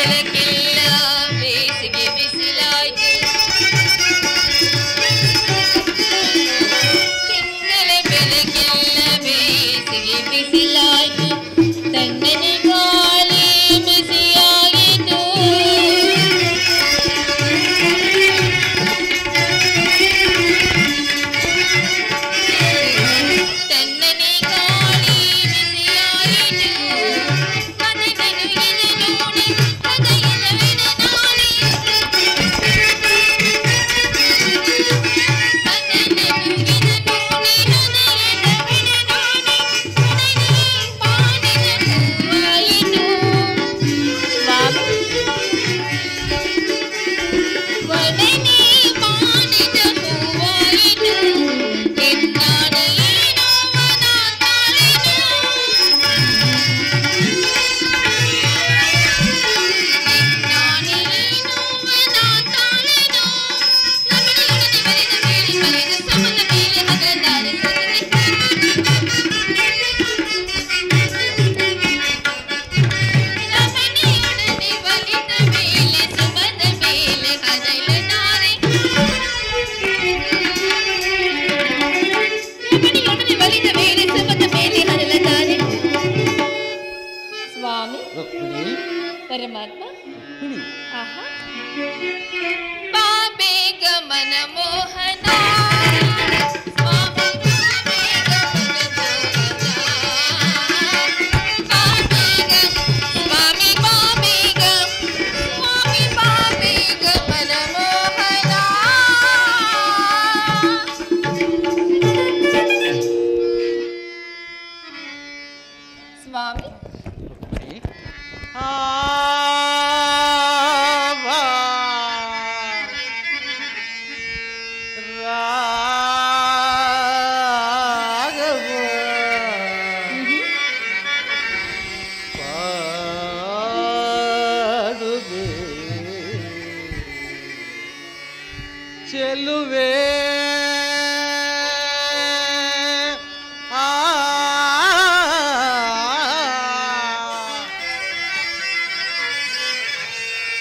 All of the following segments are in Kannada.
ಬೆಳಕಿಲ್ಲ ಬೇಸಿಗೆ ಬಿಸಿಲಾಯ್ತು ತಿಂಗಳ ಬೆಳಕಿಲ್ಲ ಬೇಸಿಗೆ ಬಿಸಿಲಾಯ್ತು ತಣ್ಣನೆ ಗಾಳಿ ಬಿಸಿಯಾಗಿತು ತಣ್ಣನೆ ಗಾಳಿ ಬಿಸಿಯಾಗಿತು ಪದಗಳು ಎದೆನೋಡಿ ಹೃದಯದ ವಿನನಾಡಿ ಪದಗಳು ಎದೆನೋಡಿ ಹೃದಯದ ವಿನನಾಡಿ ಪಾಡಿನ ಹೂವಾಯಿತು ಒಡನೆ ಪಾಡಿದ ಹೂವಾಯಿತು ಎನ್ನಾಡಿ ನೋವನ ತಾಳಿದು ಎನ್ನಾಡಿ ನೋವನ ತಾಳಿದು ರಮಣಿಯೊಡನೆ ಬರೆದ ಮೇಲೆ ಬರೆದು ಸಮನ ಮೇಲೆ ಹಗಲಾರೆ ರಮಣಿಯೊಡನೆ ಬಲಿತ ಮೇಲೆ ಸುಮದ ಮೇಲೆ ಹಗಲಾರೆ ರಮಣಿಯೊಡನೆ ಬಲಿತ ಮೇಲೆ ಸುಮದ ಮೇಲೆ ಹಗಲಾರೆ ಸ್ವಾಮಿ ಪರಮಾತ್ಮ ಆಹಾ ಬಾ ಬೇಗ ಮನ ಮೋಹನ ಸ್ವಾಮಿ ಬಾ ಬೇಗ ಮನ ಮೋಹನ ಬಾ ಬೇಗ ಸ್ವಾಮಿ ಬಾ ಬೇಗ ಸ್ವಾಮಿ ಬಾ ಬೇಗ ಮನ ಮೋಹನ ಸ್ವಾಮಿ ಚೆಲುವೆ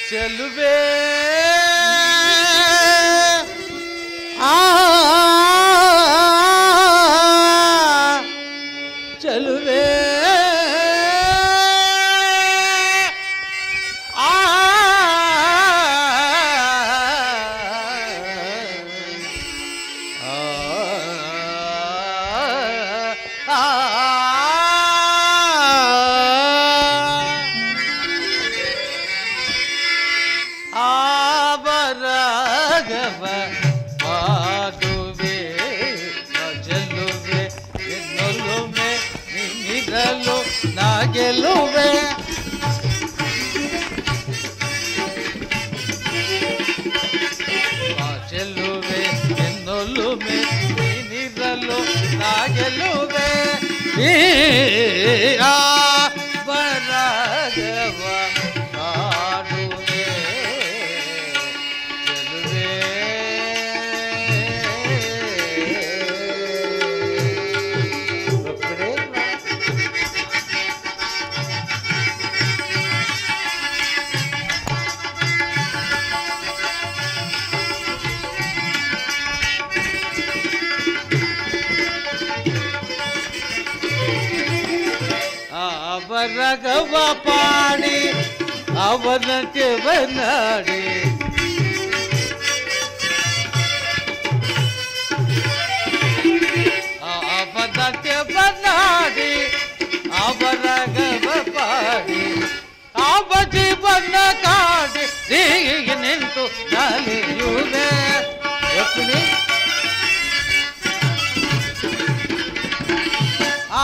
ಚೆಲುವೆ ಚೆಲುವೆ ಆವರಾಗವ ಪಾಡುವೆ ಗೆಲ್ಲುವೆ ಎನ್ನೊಲುಮೆ ನಿನ್ನಿರಲು ನಾ ಗೆಲ್ಲುವೆ ಚೆಲ್ಲುವೆ ಎನ್ನೊಲುಮೆ ನಿನ್ನಿರಲು ನಾ ಗೆಲ್ಲುವೆ ಆವರಾಗವ ಪಾಡುವೆ ಚೆಲುವೆ ಅವರಗವ ಪಾಡಿ ಅವನಕ್ಕೆ ಬನ್ನಾಡಿ ಅವನಕ್ಕೆ ಬನ್ನಾಡಿ ಅವರಗವ ಪಾಡಿ ಆವ ಜೀವನ ಕಾಡಿ ಹೀಗೆ ನಿಂತು ನಲಿಯುವೆ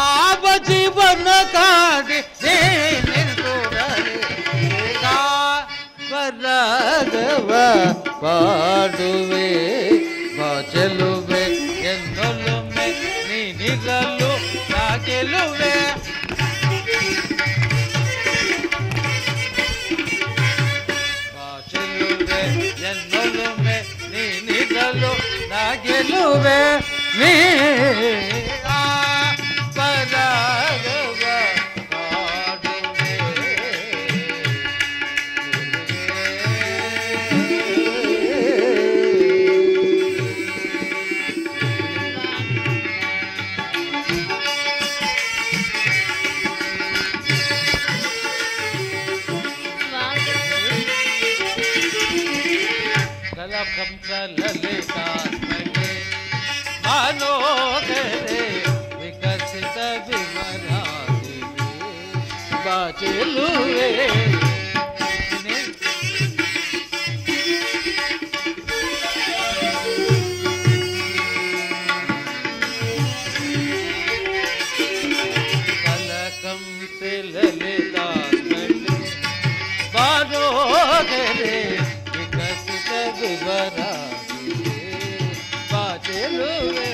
ಆವ ಜೀವನ ಕಾಡಿ ನಿಂತು ವರಗವ ಪಾಡುವೆ ಚೆಲುವೆ ಎನ್ನೊಲುಮೆ ನೀನಿರಲು ನಾ ಗೆಲ್ಲುವೆ ಚೆಲುವೆ ಎನ್ನೊಲುಮೆ ನೀನಿರಲು ನಾ ಗೆಲ್ಲುವೆ ನೀ ಪರಾಗವ ಪಾಡುವೆ ಕಂಸ ಲಲಿತಾತ್ಮನೆ ಮಾನೋಗರೆ ವಿಕಸಿತ ವಿಮರಾದಿವೆ ಬಾಚೆಲುವೆ ಲಲಿತಾತ್ಮನೆ ಬಾನೋಗರೆ ವಿಕಸಿತ ವಿವರಾದಿವೆ ಬಾಚೆಲುವೆ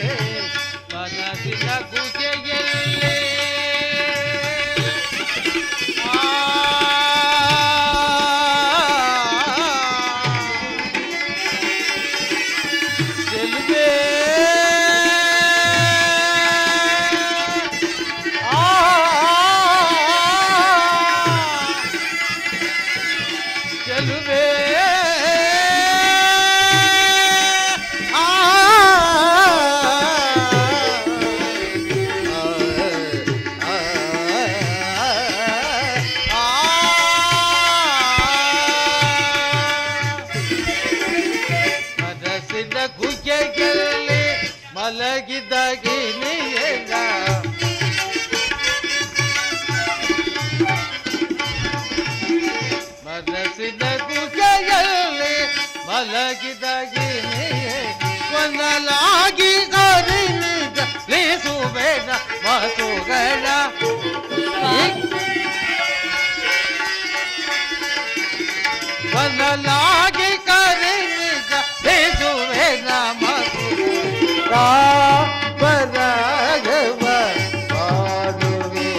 ಮನಸ್ಸಿನ ಗುಹೆಯಲ್ಲಿ ಚೆಲುವೆ ಚೆಲುವೆ ಮನಸ್ಸಿನ ಗುಹೆಯಲ್ಲಿ ಮಲಗಿದಾಗಿ ನೀಯಲ್ಲ ಮನಸ್ಸಿನ ಗುಹೆಯಲ್ಲಿ ಮಲಗಿದಾಗಿ ಕೊನಲಾಗಿ ಕರಿನಿದ ಲೇಸುಬೇಡ ಮಾತುಗಳ ಕೊನಲಾಗಿ ಕರಿನಿದ ಲೇಸುಬೇಡ ಮಾತುಗಳ ಪರಾಗವ ಮಾಡುವೆ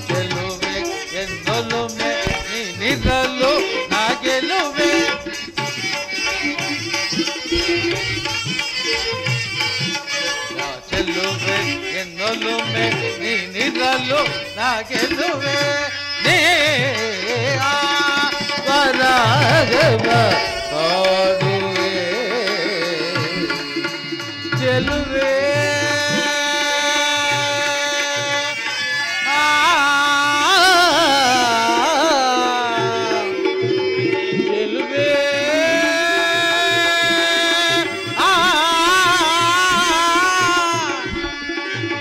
ಚೆಲುವೆ ಎನ್ನೊಲೊಮ್ಮೆ ನೀನಿರಲು ನಾ ಗೆಲುವೆ ಚೆಲುವೆ ಎನ್ನೊಲೊಮ್ಮೆ ನೀನಿರಲು ನಾ ಗೆಲುವೆ ನೀ ಪರಾಗವ ಮಾಡುವೆ ಚೆಲುವೆ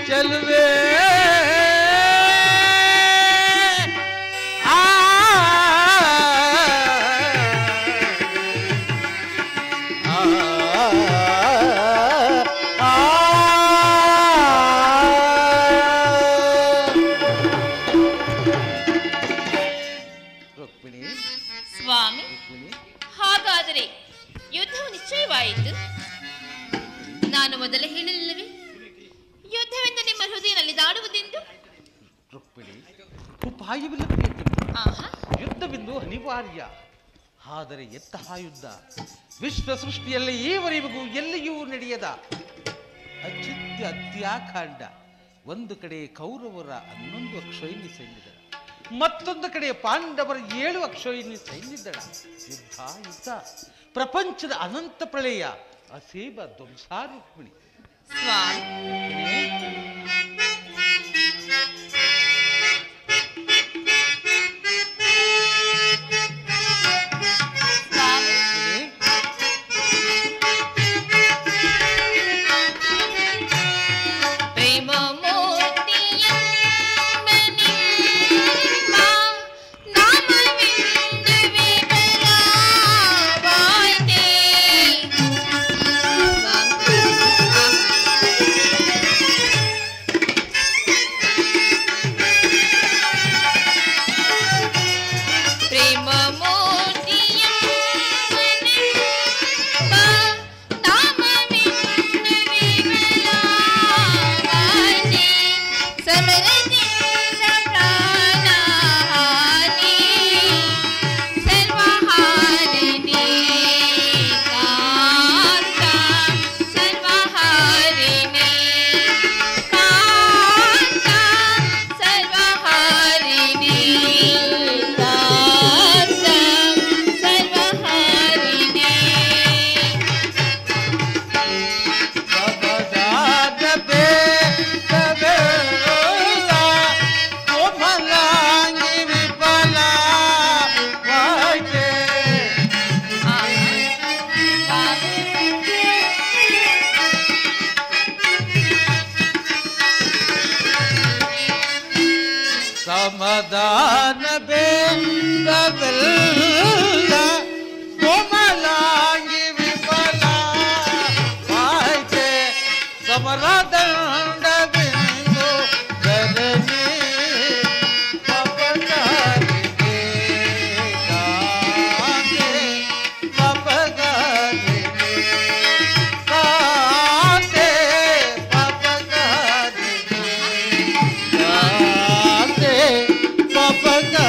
ಚೆಲುವೆ ರುಕ್ಮಿಣಿ ಸ್ವಾಮಿ, ಹಾಗಾದರೆ ಯುದ್ಧವು ನಿಶ್ಚಯವಾಯಿತು. ನಾನು ಮೊದಲೇ ಹೇಳಲಿಲ್ಲವೇ ಯುದ್ಧವೆಂದು ನಿಮ್ಮ ಹೃದಯದಲ್ಲಿ ದಾಡುವುದೆಂದು? ರುಕ್ಮಿಣಿ, ಉಪಾಯವಿಲ್ಲ ಪ್ರಿಯತಿ. ಯುದ್ಧವೆಂದು ಅನಿವಾರ್ಯ. ಆದರೆ ಎಂತಹ ಯುದ್ಧ? ವಿಶ್ವ ಸೃಷ್ಟಿಯಲ್ಲಿ ಈವರೆಗೂ ಎಲ್ಲಿಯೂ ನಡೆಯದ ಅಚಿತ್ಯ ಹತ್ಯಾಕಾಂಡ. ಒಂದು ಕಡೆ ಕೌರವರ 11 ಅಕ್ಷೋಹಿಣಿ ಸೈನ್ಯದಳ, ಮತ್ತೊಂದು ಕಡೆ ಪಾಂಡವರ 7 ಅಕ್ಷೋಹಿಣಿ ಸೈನ್ಯದಳ. ಯುದ್ಧ ಯುದ್ಧ, ಪ್ರಪಂಚದ ಅನಂತ ಪ್ರಳಯ, ಅಸೇಬ ಧ್ವಂಸ. ರುಕ್ಮಿಣಿ ಸ್ವಾಮಿ, ಸಮಾಧಾನ ಬೇಕವೆಲ್ಲ ಕೋಮಲಾಂಗಿ ವಿಫಲ ಆಯ್ಕೆ ಸಮರದಂಡ ಬಿಂದು ಧರಣಿ ಪಪಗಾರಿಕೆ ಕಾಂಗೆ ಪಪಗಾರಿಕೆ ಕಾಂಗೆ ಪಪಗಾರಿಕೆ ಕಾಂಗೆ ಪಪಗಾರಿಕೆ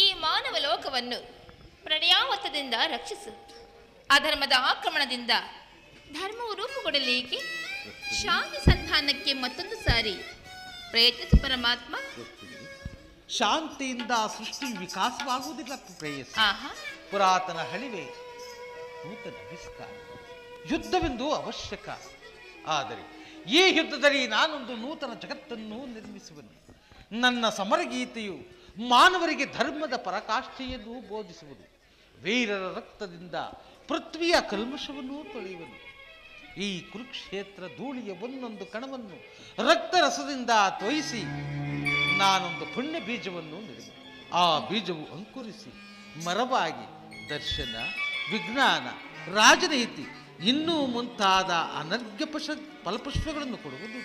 ಈ ಮಾನವ ಲೋಕವನ್ನು ಪ್ರಣಯಾವತದಿಂದ ರಕ್ಷಿಸು. ಅಧರ್ಮದ ಆಕ್ರಮಣದಿಂದ ಧರ್ಮವು ರೂಪುಗೊಳ್ಳಲಿಕ್ಕೆ ಶಾಂತಿ ಸಂಧಾನಕ್ಕೆ ಮತ್ತೊಂದು ಸಾರಿ ಪ್ರಯತ್ನಿಸು ಪರಮಾತ್ಮ. ಶಾಂತಿಯಿಂದ ಸೃಷ್ಟಿ ವಿಕಾಸವಾಗುವುದಿಲ್ಲ ಪ್ರೇಯಸಿ. ಪುರಾತನ ಹಳಿವೆ ನೂತನ ವಿಸ್ಕಾರ. ಯುದ್ಧವೆಂದು ಅವಶ್ಯಕ. ಆದರೆ ಈ ಯುದ್ಧದಲ್ಲಿ ನಾನೊಂದು ನೂತನ ಜಗತ್ತನ್ನು ನಿರ್ಮಿಸುವೆನು. ನನ್ನ ಸಮರಗೀತೆಯು ಮಾನವರಿಗೆ ಧರ್ಮದ ಪರಾಕಾಷ್ಠೆಯನ್ನು ಬೋಧಿಸುವುದು. ವೀರರ ರಕ್ತದಿಂದ ಪೃಥ್ವಿಯ ಕಲ್ಮಶವನ್ನು ತೊಳೆಯುವನು. ಈ ಕುರುಕ್ಷೇತ್ರ ಧೂಳಿಯ ಒಂದೊಂದು ಕಣವನ್ನು ರಕ್ತರಸದಿಂದ ತೋಯಿಸಿ ನಾನೊಂದು ಪುಣ್ಯ ಬೀಜವನ್ನು ನೆಡುವೆ. ಆ ಬೀಜವು ಅಂಕುರಿಸಿ ಮರವಾಗಿ ದರ್ಶನ, ವಿಜ್ಞಾನ, ರಾಜನೀತಿ ಇನ್ನೂ ಮುಂತಾದ ಅನರ್ಘ್ಯ ಫಲಪುಷ್ಪಗಳನ್ನು ಕೊಡುವುದು.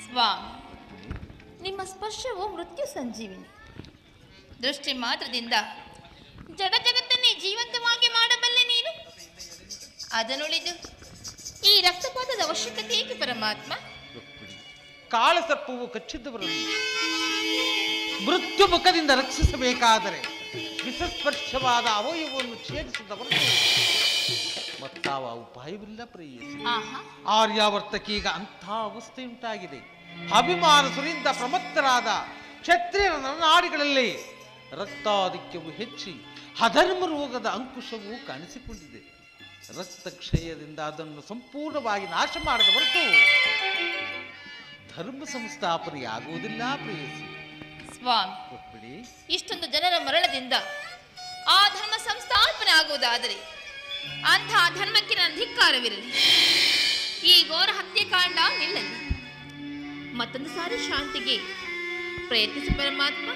ಸ್ವಾಮಿ, ನಿಮ್ಮ ಸ್ಪರ್ಶವು ಮೃತ್ಯು ಸಂಜೀವಿನಿ. ದೃಷ್ಟಿ ಮಾತ್ರದಿಂದ ಜಡ ಜಗತ್ತನ್ನೇ ಜೀವಂತವಾಗಿ ಮಾಡಬಲ್ಲೆ ನೀನು. ಅದನ್ನುಳಿದು ಈ ರಕ್ತಪಾತದ ಅವಶ್ಯಕತೆ ಏಕೆ ಪರಮಾತ್ಮ? ಕಾಳಸರ್ಪವು ಕಚ್ಚಿದ್ದವರನ್ನು ಮೃತ್ಯು ಮುಖದಿಂದ ರಕ್ಷಿಸಬೇಕಾದರೆ ವಿಸಸ್ಪರ್ಶವಾದ ಅವಯವವನ್ನು ಛೇದಿಸಿದವರು ಮತ್ತಾವ ಉಪಾಯವಿಲ್ಲ ಪ್ರೇಯಸಿ. ಆರ್ಯಾವರ್ತಕೀಗ ಅಂಥ ಅವಸ್ಥೆಯುಂಟಾಗಿದೆ. ಅಭಿಮಾನ ಸುರಿಂದ ಪ್ರಮತ್ತರಾದ ಕ್ಷತ್ರಿಯರ ನರನಾಡಿಗಳಲ್ಲಿ ರಕ್ತಾಧಿಕ್ಯವು ಹೆಚ್ಚಿ ಅಧರ್ಮ ರೋಗದ ಅಂಕುಶವು ಕಾಣಿಸಿಕೊಂಡಿದೆ. ರಕ್ತಕ್ಷಯದಿಂದ ಅದನ್ನು ಸಂಪೂರ್ಣವಾಗಿ ನಾಶ ಮಾಡದ ಹೊರತು ಧರ್ಮ ಸಂಸ್ಥಾಪನೆಯಾಗುವುದಿಲ್ಲ ಪ್ರೇಯಸಿ. ಸ್ವಾಮಿ, ಇಷ್ಟೊಂದು ಜನರ ಮರಣದಿಂದ ಆ ಧರ್ಮ ಸಂಸ್ಥಾಪನೆ ಆಗುವುದಾದರೆ ಅಂತಹ ಧರ್ಮಕ್ಕೆ ನನ್ನ ಧಿಕ್ಕಾರವಿರಲಿ. ಈ ಘೋರ ಹತ್ಯೆಕಾಂಡ ನಿಲ್ಲಲಿ. ಮತ್ತೊಂದು ಸಾರಿ ಶಾಂತಿಗೆ ಪ್ರಯತ್ನಿಸು ಪರಮಾತ್ಮ.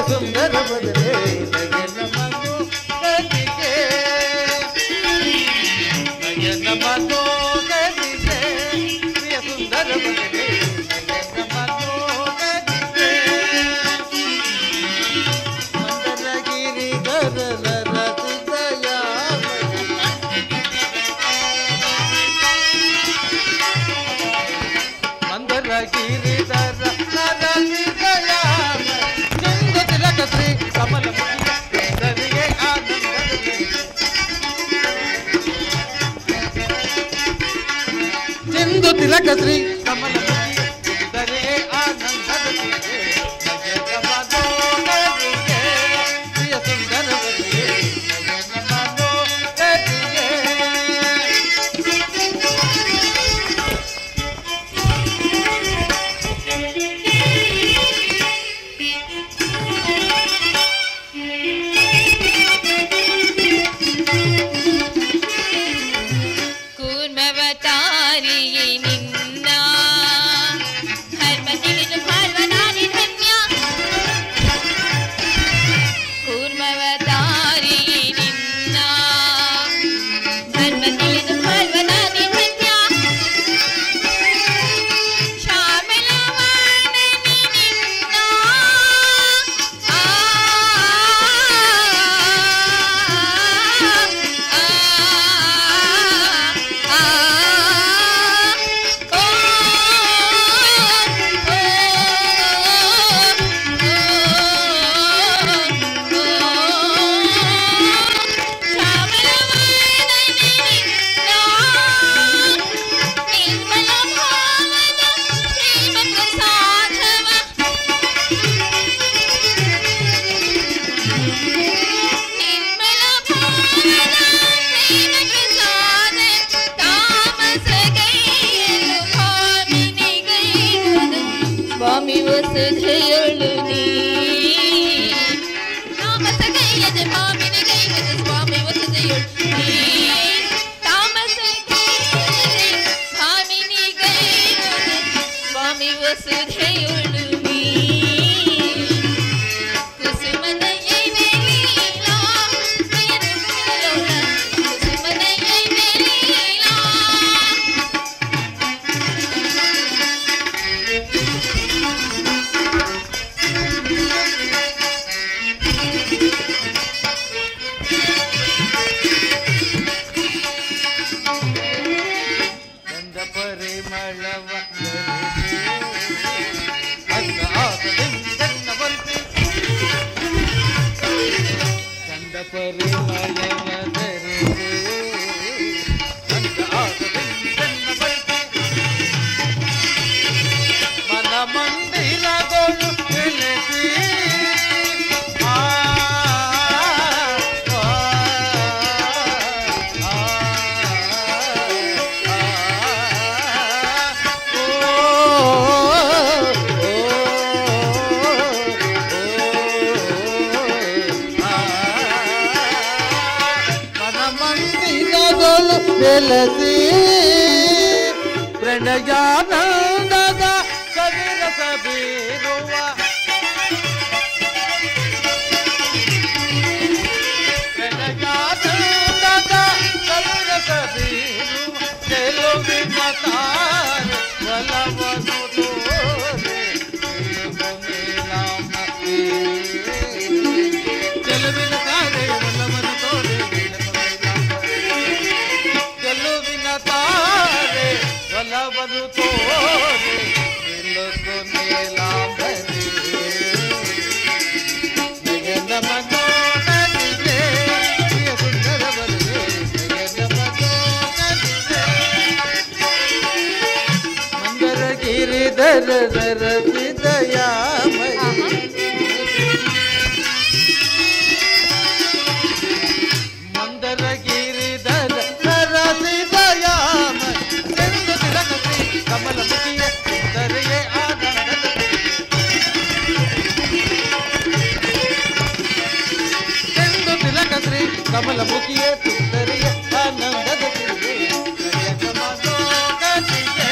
ಸುಂದರ ಬದಲೇ ನಯನ ಮನೋಗನಿಗೆ ನಯನ ಮನೋಗನಿಗೆ ಪ್ರಿಯ ಸುಂದರ ಬದಲೇ ನಯನ ಮನೋಗನಿಗೆ ಮಂದರಗಿರಿ ಗರಲ ರತಿದಯ ಮಂದರಗಿರಿ ದರ ರತಿದಯ ಶ್ರೀ ಕಮಲ ಮುಖಿಗೆ ಸಿಂಧು ತಿಲಕ ಶ್ರೀ ಕಮಲ ಮುಖಿಗೆ ಆನಂದದ ಪ್ರಿಯ ಸುಂದರ ಕುಸುಮದ ಬೆಲಸಿ ಪ್ರಣಯಾನಂದದ ಕವಿರಸ ಬೀರುವ ಪ್ರಣಯಾನಂದದ ಕವಿರಸ ಬೀರುವ ಗೆಲುವಿನ ತಾರೆ ಒಲವನ್ನು ತೋರೆ ಗೆಲುವಿನ ತಾರೆ ಒಲವನ್ನು ತೋರೆ ತಾರೆ ಒಲವನ್ನು ತೋರೆ ನಿಲ್ಲುತ್ತು ನೀಲಾಂಬರಿ ನಯನ ಮನೋನನಿಗೆ ಪ್ರಿಯ ಸುಂದರವರಿಗೆ ನಯನ ಮನೋನನಿಗೆ ಮಂದರ ಗಿರಿಧರ ದಯಾಮಯ ಮಂದರ ಗಿರಿಧರ ಕಮಲ ಮುಖಿಯ ಸುಂದರಿಯೇ ಆನಂದದ ಎಂದು ತಿಲಕ ಶ್ರೀ ಕಮಲ ಮುಖಿಯೇ ಸುಂದರಿಯ ಆನಂದದ ನಯನ ಮನೋಗತಿಗೆ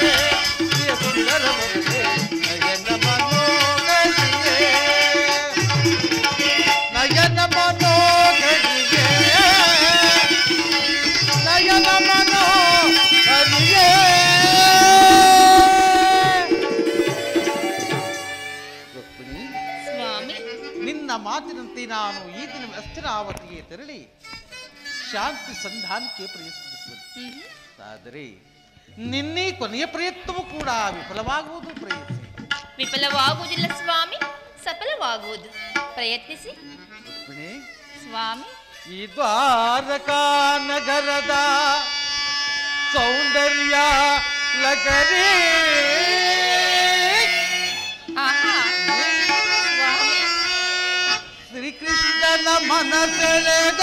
ಪ್ರಿಯ ಸುಂದರವರಿಗೆ ನಯನ ಮನೋಗತಿಗೆ ನಯನ ಮನೋಗತಿಗೆ ನಯನ ಮನೋಗತಿಗೆ ನಿನ್ನ ಮಾತಿನಂತೆ ನಾನು ಈ ದಿನ ಅಸ್ಥಿರಾವತಿಗೆ ತೆರಳಿ ಶಾಂತಿ ಸಂಧಾನಕ್ಕೆ ಪ್ರಯತ್ನಿಸುವೆ. ಆದರೆ ನಿನ್ನೆ ಕೊನೆಯ ಪ್ರಯತ್ನವೂ ಕೂಡ ವಿಫಲವಾಗುವುದು ಪ್ರಯತ್ನಿಸಿ. ವಿಫಲವಾಗುವುದಿಲ್ಲ ಸ್ವಾಮಿ, ಸಫಲವಾಗುವುದು. ಪ್ರಯತ್ನಿಸಿ ಸ್ವಾಮಿ. ಈ ದ್ವಾರಕಾ ನಗರದ ಸೌಂದರ್ಯ ಲಗರಿ ಶ್ರೀಕೃಷ್ಣನ ಮನಸೆಳೆದ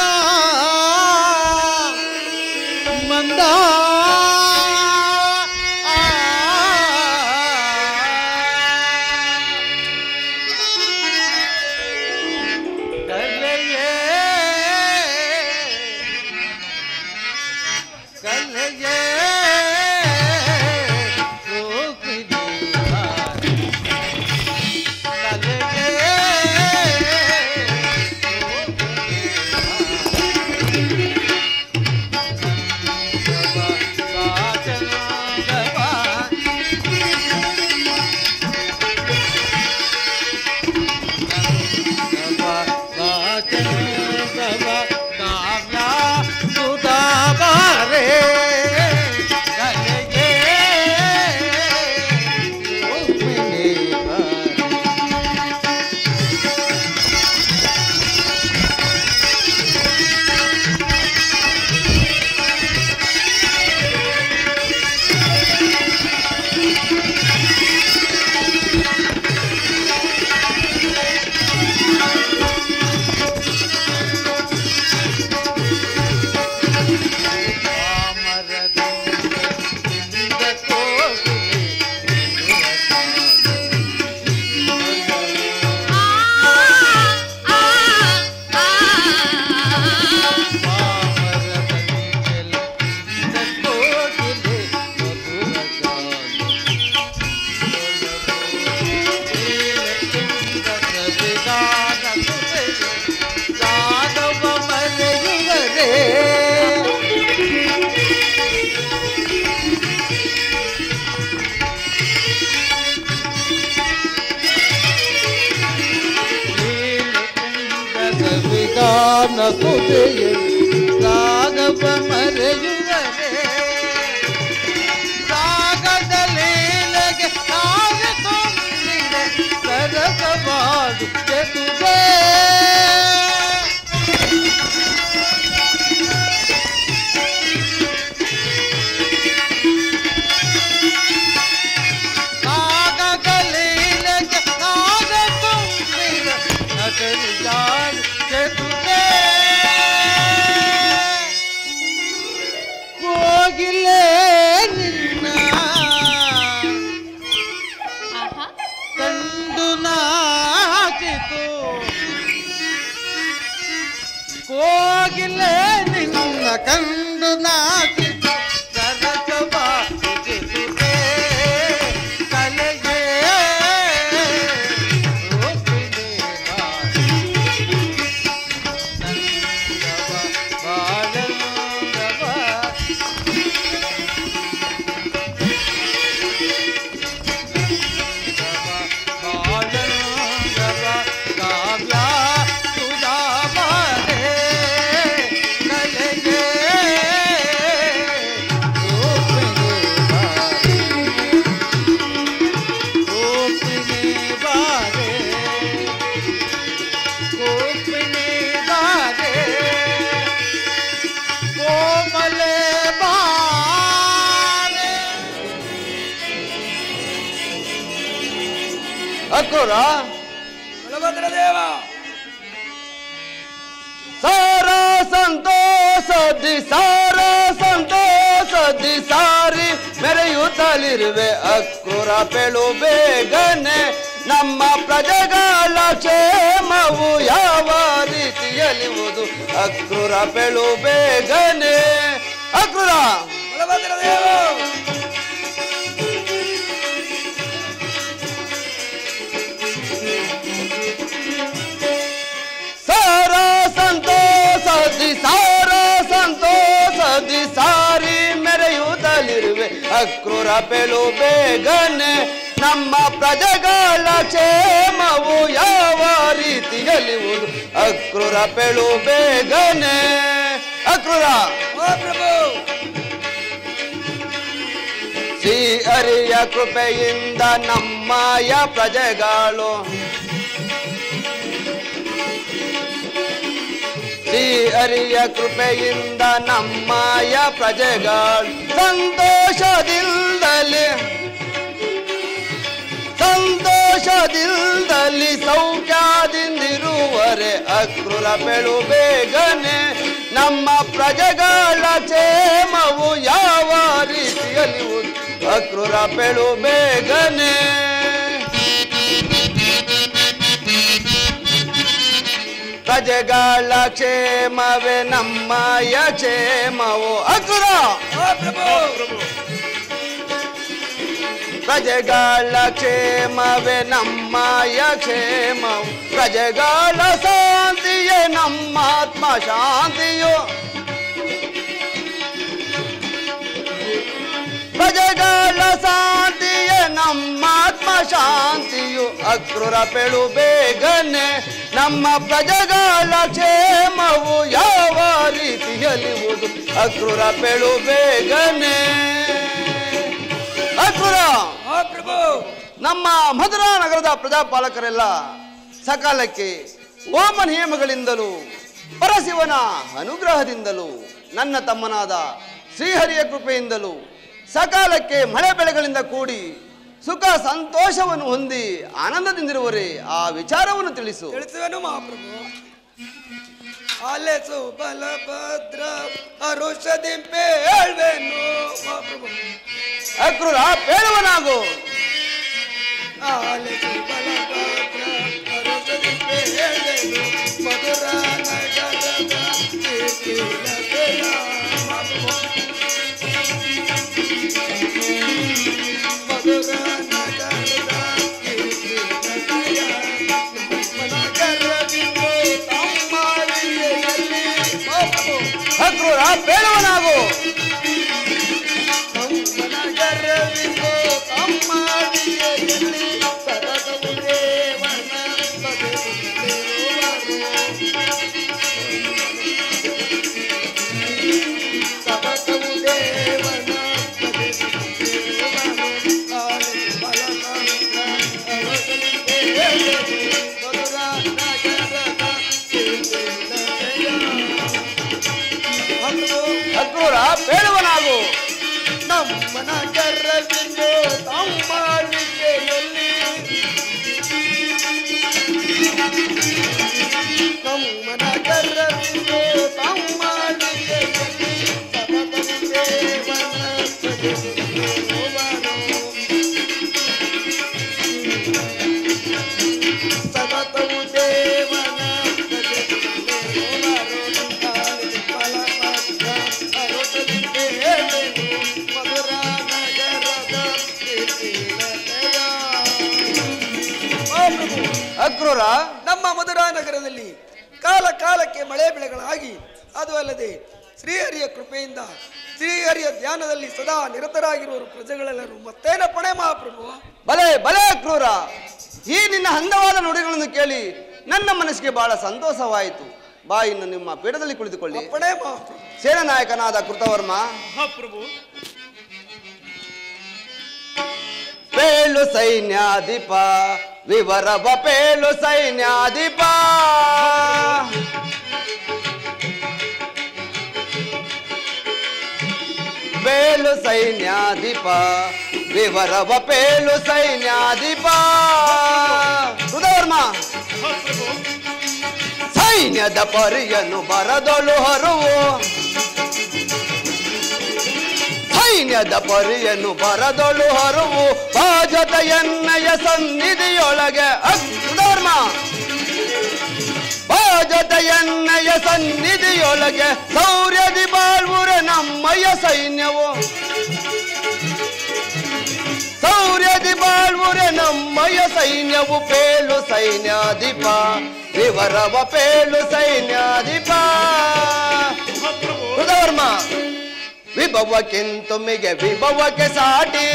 ಮಂದ ಕಲೆಯೇ ಕಲೆಯೇ ರಾಘವ ಮರೆಯುವರೆ ರಾಗದ ಲೀಲೆಗೆ ಕಾವ್ಯ ತುಂಬಿದೆ ಸರಸವಾಡು ಚತುರೇ ಕೋಗಿಲೆ ನಿನ್ನ ಕಂಡು ನಾಚಿತು ಸರಸವ ಉಚಿತುತೆ ಕಲೆಗೆ ರೂಪಿಣಿ ಬಾಳಂದವ ಕಾವ್ಯ ಸುಧಾಮನೆ ಕಲೆಗೆ ಗೋಪಿಣಿ ಬಾರೆ ಗೋಪಿಣಿ ಬಾರೆ ಕೋಮಲೆ ಬಾರೆ ಅಕ್ಕುರ ಬಲಭದ್ರದೇವ ಸಾರ ಸಂತೋಷದಿ ಸಾರಿ ಮೆರೆಯುತ್ತಲಿರುವೆ ಅಕ್ಕುರ ಪೆಳು ಬೇಗನೆ ನಮ್ಮ ಪ್ರಜೆಗಳ ಕ್ಷೇಮವು ಯಾವ ರೀತಿಯಲ್ಲಿರುವುದು ಅಕ್ಕುರ ಪೆಳು ಬೇಗನೆ ಅಕ್ಕುರ ಬಲಭದ್ರದೇವ ಸಂತೋಷದಿ ಸಾರಿ ಮೆರೆಯುತ್ತಲಿರುವೆ ಅಕ್ರೂರ ಪೆಳು ಬೇಗನೆ ನಮ್ಮ ಪ್ರಜೆಗಳ ಕ್ಷೇಮವು ಯಾವ ರೀತಿಯಲ್ಲಿರುವುದು ಅಕ್ರೂರ ಪೆಳು ಬೇಗನೆ ಅಕ್ರೂರ ಓ ಪ್ರಭು ಶ್ರೀ ಹರಿಯ ಕೃಪೆಯಿಂದ ನಮ್ಮಯ ಪ್ರಜೆಗಳು ಶ್ರೀ ಹರಿಯ ಕೃಪೆಯಿಂದ ನಮ್ಮಯ ಪ್ರಜೆಗಳು ಸಂತೋಷದಿಂದಲಿ ಸೌಖ್ಯದಿಂದಿರುವರೆ ಅಕ್ರೂರ ಪೆಳು ಬೇಗನೆ ನಮ್ಮ ಪ್ರಜೆಗಳ ಕ್ಷೇಮವು ಯಾವ ರೀತಿಯಲ್ಲಿ ಅಕ್ರೂರ ಪೆಳು ಬೇಗನೆ ಪ್ರಜೆಗಳ ಕ್ಷೇಮವೇ ನಮ್ಮಯ ಕ್ಷೇಮವು ಅಕ್ರೂರ ಪ್ರಜೆಗಳ ಕ್ಷೇಮವೇ ನಮ್ಮಯ ಕ್ಷೇಮವು ಪ್ರಜೆಗಳ ಶಾಂತಿಯೇ ನಮ್ಮ ಆತ್ಮ ಶಾಂತಿಯು ಪ್ರಜೆಗಳ ಶಾಂತಿಯೇ ನಮ್ಮ ಆತ್ಮ ಶಾಂತಿಯು ಅಕ್ರೂರ ಪೆಳು ಬೇಗನೆ ನಮ್ಮ ಪ್ರಜೆಗಳ ಕ್ಷೇಮವು ಯಾವ ರೀತಿಯಲ್ಲಿರುವುದು ಅಕ್ರೂರ ಪೆಳು ಬೇಗನೆ ಅಕ್ರೂರ ನಮ್ಮ ಮಧುರಾ ನಗರದ ಪ್ರಜಾಪಾಲಕರೆಲ್ಲ ಸಕಾಲಕ್ಕೆ ಹೋಮ ನಿಯಮಗಳಿಂದಲೂ ಪರಶಿವನ ಅನುಗ್ರಹದಿಂದಲೂ ನನ್ನ ತಮ್ಮನಾದ ಶ್ರೀಹರಿಯ ಕೃಪೆಯಿಂದಲೂ ಸಕಾಲಕ್ಕೆ ಮಳೆ ಬೆಳೆಗಳಿಂದ ಕೂಡಿ ಸುಖ ಸಂತೋಷವನ್ನು ಹೊಂದಿ ಆನಂದದಿಂದಿರುವರೆ ಆ ವಿಚಾರವನ್ನು ತಿಳಿಸುವೆನು ಮಹಾಪ್ರಭು ಆಲೆಸು ಬಲಭದ್ರ ಅರುಷದಿ ಪೇಳ್ವೆನು ಮಹಾಪ್ರಭು ಅಕ್ರೂರ ಪೇಳುವನಾಗು ಆಲೆಸು ಬಲಭದ್ರ ಅರುಷದಿ ಪೇಳ್ವೆನು ಮಧುರಾ ನಗರದ ಕೀರ್ತಿಲತೆಯ ಮಹಾಪ್ರಭು ಮಧುರಾ ನಗರದ ಕೀರ್ತಿಲತೆಯ ನಗರವಿಂದು ತಮ್ಮಳಿಯಲ್ಲಿ ಮಹಾಪ್ರಭು ಅಕ್ರೂರ ಪೇಳುವನಾಗು ನಗರವಿಂದು ತಮ್ಮಳಿಯಲ್ಲಿ ಸದಸವು ದೇವನ ಬದುಕುತ್ತಿರುವರು ಸದಸವು ದೇವನ ಬದುಕುತ್ತಿರುವರು ಆಲಿಸು ಬಲಸಂಗ ಅರಸಲಿಂದೆ ಮಧುರಾ ನಗರದ ಕೀರ್ತಿಲತೆಯ ಅಕ್ರೂರ ಪೇಳುವನಾಗು ನಮ್ಮ ನಗರವಿಂದು ತಮ್ಮಳಿಕೆಯಲ್ಲಿ ನಮ್ಮ ನಗರವಿಂದು ತಮ್ಮಳಿಕೆಯಲ್ಲಿ ಸತತವು ದೇವನ ಭಜಿಸುತ್ತಿರುವರು ಸತತವು ದೇವನ ಭಜಿಸುತ್ತಿರುವರು ಅಕ್ರೂರ, ನಮ್ಮ ಮಧುರಾ ನಗರದಲ್ಲಿ ಕಾಲ ಕಾಲಕ್ಕೆ ಮಳೆ ಬೆಳೆಗಳಾಗಿ, ಅದು ಅಲ್ಲದೆ ಶ್ರೀಹರಿಯ ಕೃಪೆಯಿಂದ ಶ್ರೀಹರಿಯ ಧ್ಯಾನದಲ್ಲಿ ಸದಾ ನಿರತರಾಗಿರುವರು ಪ್ರಜೆಗಳೆಲ್ಲರೂ ಮತ್ತೇನ ಪಣೆ ಮಹಾಪ್ರಭು. ಬಲೆ ಬಲೆ ಅಕ್ರೂರ, ಈ ನಿನ್ನ ಅಂದವಾದ ನುಡಿಗಳನ್ನು ಕೇಳಿ ನನ್ನ ಮನಸ್ಸಿಗೆ ಬಹಳ ಸಂತೋಷವಾಯಿತು. ಬಾ, ಇನ್ನು ನಿಮ್ಮ ಪೀಠದಲ್ಲಿ ಕುಳಿತುಕೊಳ್ಳಿ. ಪಣೆ ಮಹಾಪ್ರಭು. ಸೇನಾ ನಾಯಕನಾದ ಕೃತವರ್ಮ, ಪ್ರಭು. ಪೇಳು ಸೈನ್ಯಾಧಿಪ ವಿವರವ ಪೇಳು ಸೈನ್ಯಾಧಿಪ, ಪೇಳು ಸೈನ್ಯಾಧಿಪ ವಿವರವ ಪೇಳು ಸೈನ್ಯಾಧಿಪ. ಕೃತವರ್ಮ, ಸೈನ್ಯದ ಪರಿಯನ್ನು ಬರದೊಳು ಹರುವು, ಸೈನ್ಯದ ಪರಿಯನ್ನು ಬರದೊಳು ಹರುವು, ಬಾಜದ ಎನ್ನಯ ಸನ್ನಿಧಿಯೊಳಗೆ. ಕೃತವರ್ಮ, ಬಾಜದ ಎನ್ನಯ ಸನ್ನಿಧಿಯೊಳಗೆ ಶೌರ್ಯದಿ ಬಾಳ್ವುರೆ ನಮ್ಮಯ್ಯ ಸೈನ್ಯವು, ಶೌರ್ಯದಿ ಬಾಳ್ವುರೆ ನಮ್ಮಯ್ಯ ಸೈನ್ಯವು. ಪೇಳು ಸೈನ್ಯಾಧಿಪ ವಿವರವ ಪೇಳು ಸೈನ್ಯಾಧಿಪ. ಕೃತವರ್ಮ, ವಿಭವಕ್ಕಿಂತುಮಿಗೆ ವಿಭವಕ್ಕೆ ಸಾಟಿ,